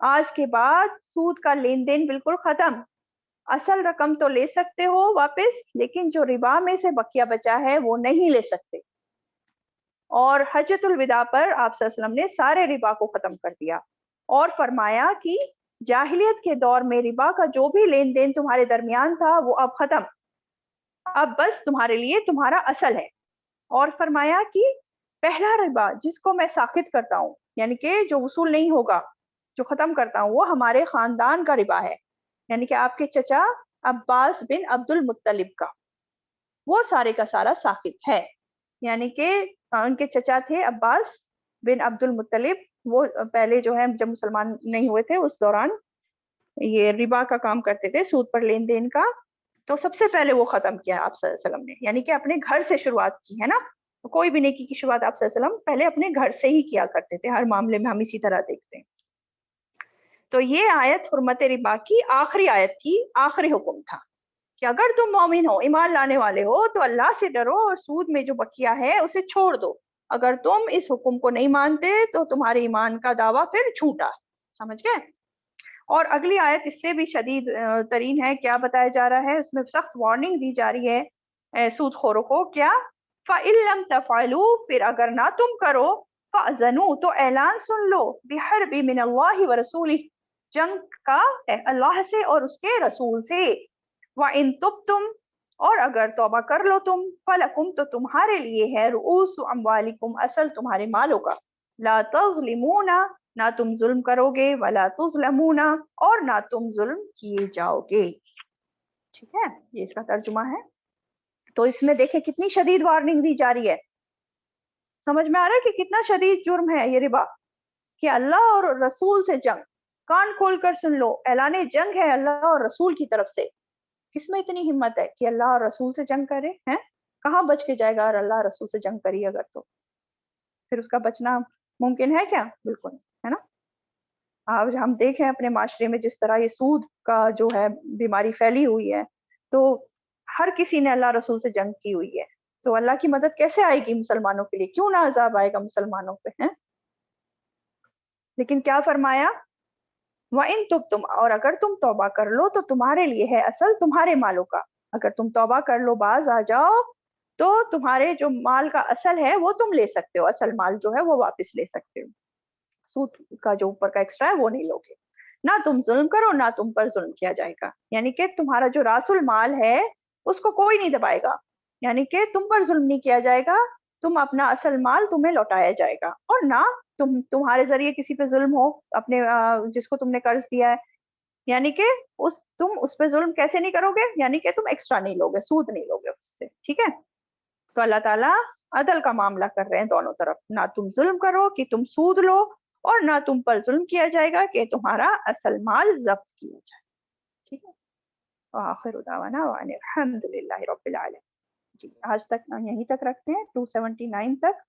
آج کے بعد سود کا لین دین بالکل ختم. اصل رقم تو لے سکتے ہو واپس، لیکن جو ربا میں سے بقیہ بچا ہے وہ نہیں لے سکتے. اور حجۃ الوداع پر آپ صلی اللہ علیہ وسلم نے سارے ربا کو ختم کر دیا اور فرمایا کہ جاہلیت کے دور میں ربا کا جو بھی لین دین تمہارے درمیان تھا وہ اب ختم، اب بس تمہارے لیے تمہارا اصل ہے. اور فرمایا کہ پہلا ربا جس کو میں ساخط کرتا ہوں، یعنی کہ جو وصول نہیں ہوگا، جو ختم کرتا ہوں، وہ ہمارے خاندان کا ربا ہے، یعنی کہ آپ کے چچا عباس بن عبد المطلب کا، وہ سارے کا سارا ساخط ہے. یعنی کہ ان کے چچا تھے عباس بن عبد المطلب، وہ پہلے جو ہے جب مسلمان نہیں ہوئے تھے اس دوران یہ ربا کا کام کرتے تھے، سود پر لین دین کا. تو سب سے پہلے وہ ختم کیا آپ صلی اللہ علیہ وسلم نے، یعنی کہ اپنے گھر سے شروعات کی ہے نا. کوئی بھی نیکی کی شروعات آپ صلی اللہ علیہ وسلم پہلے اپنے گھر سے ہی کیا کرتے تھے، ہر معاملے میں ہم اسی طرح دیکھتے ہیں. تو یہ آیت حرمت ربا کی آخری آیت تھی، آخری حکم تھا کہ اگر تم مومن ہو، ایمان لانے والے ہو، تو اللہ سے ڈرو اور سود میں جو بقیہ ہے اسے چھوڑ دو. اگر تم اس حکم کو نہیں مانتے تو تمہارے ایمان کا دعویٰ پھر جھوٹا. سمجھ گئے؟ اور اگلی آیت اس سے بھی شدید ترین ہے. کیا بتایا جا رہا ہے؟ اس میں سخت وارننگ دی جا رہی ہے سود خوروں کو. کیا؟ فَإِن لَمْ تَفْعَلُوا، پھر اگر نہ تم کرو، فَأْذَنُوا، تو اعلان سن لو، بِحَرْبٍ مِّنَ اللَّهِ وَرَسُولِهِ، جنگ کا اللہ سے اور اس کے رسول سے. وَإِن تُبْتُمْ، اور اگر توبہ کر لو تم، فَلَكُمْ، تو تمہارے لیے ہے، رؤوس اموالکم، اصل تمہارے مالوں کا، لا تظلمون، نہ تم ظلم کرو گے، ولا تظلمون، اور نہ تم ظلم کیے جاؤ گے. ٹھیک ہے، یہ اس کا ترجمہ ہے. تو اس میں دیکھیں کتنی شدید وارننگ دی جا رہی ہے. سمجھ میں آ رہا ہے کہ کتنا شدید جرم ہے یہ ربا، کہ اللہ اور رسول سے جنگ. کان کھول کر سن لو، اعلان جنگ ہے اللہ اور رسول کی طرف سے. کس میں اتنی ہمت ہے کہ اللہ اور رسول سے جنگ کرے ہیں؟ کہاں بچ کے جائے گا اور اللہ رسول سے جنگ کری اگر تو پھر اس کا بچنا ممکن ہے کیا؟ بالکل نہیں، ہے نا. آج ہم دیکھیں اپنے معاشرے میں جس طرح یہ سود کا جو ہے بیماری پھیلی ہوئی ہے، تو ہر کسی نے اللہ رسول سے جنگ کی ہوئی ہے. تو اللہ کی مدد کیسے آئے گی مسلمانوں کے لیے؟ کیوں نہ عذاب آئے گا مسلمانوں پہ ہیں؟ لیکن کیا فرمایا؟ وَإِن تُبْتُمْ، اور اگر تم توبہ کر لو تو تمہارے لیے ہے اصل تمہارے مالوں کا. اگر تم توبہ کر لو، باز آ جاؤ، تو تمہارے جو مال کا اصل ہے وہ تم لے سکتے ہو، اصل مال جو ہے وہ واپس لے سکتے ہو. سود کا جو اوپر کا ایکسٹرا ہے وہ نہیں لوگے. نہ تم ظلم کرو، نہ تم پر ظلم کیا جائے گا. یعنی کہ تمہارا جو راس المال ہے اس کو کوئی نہیں دبائے گا، یعنی کہ تم پر ظلم نہیں کیا جائے گا، تم اپنا اصل مال تمہیں لوٹایا جائے گا. اور نہ تمہارے ذریعے کسی پہ ظلم ہو، اپنے جس کو تم نے قرض دیا ہے، یعنی کہ تم اس پہ ظلم کیسے نہیں کرو گے؟ یعنی کہ تم ایکسٹرا نہیں لوگے، سود نہیں لوگے اس سے. ٹھیک ہے، تو اللہ تعالیٰ عدل کا معاملہ کر رہے ہیں دونوں طرف. نہ تم ظلم کرو کہ تم سود لو، اور نہ تم پر ظلم کیا جائے گا کہ تمہارا اصل مال ضبط کیا جائے. ٹھیک ہے، وآخر دعوانا وان الحمد للہ رب العالمین. جی آج تک یہیں تک رکھتے ہیں، 279 تک.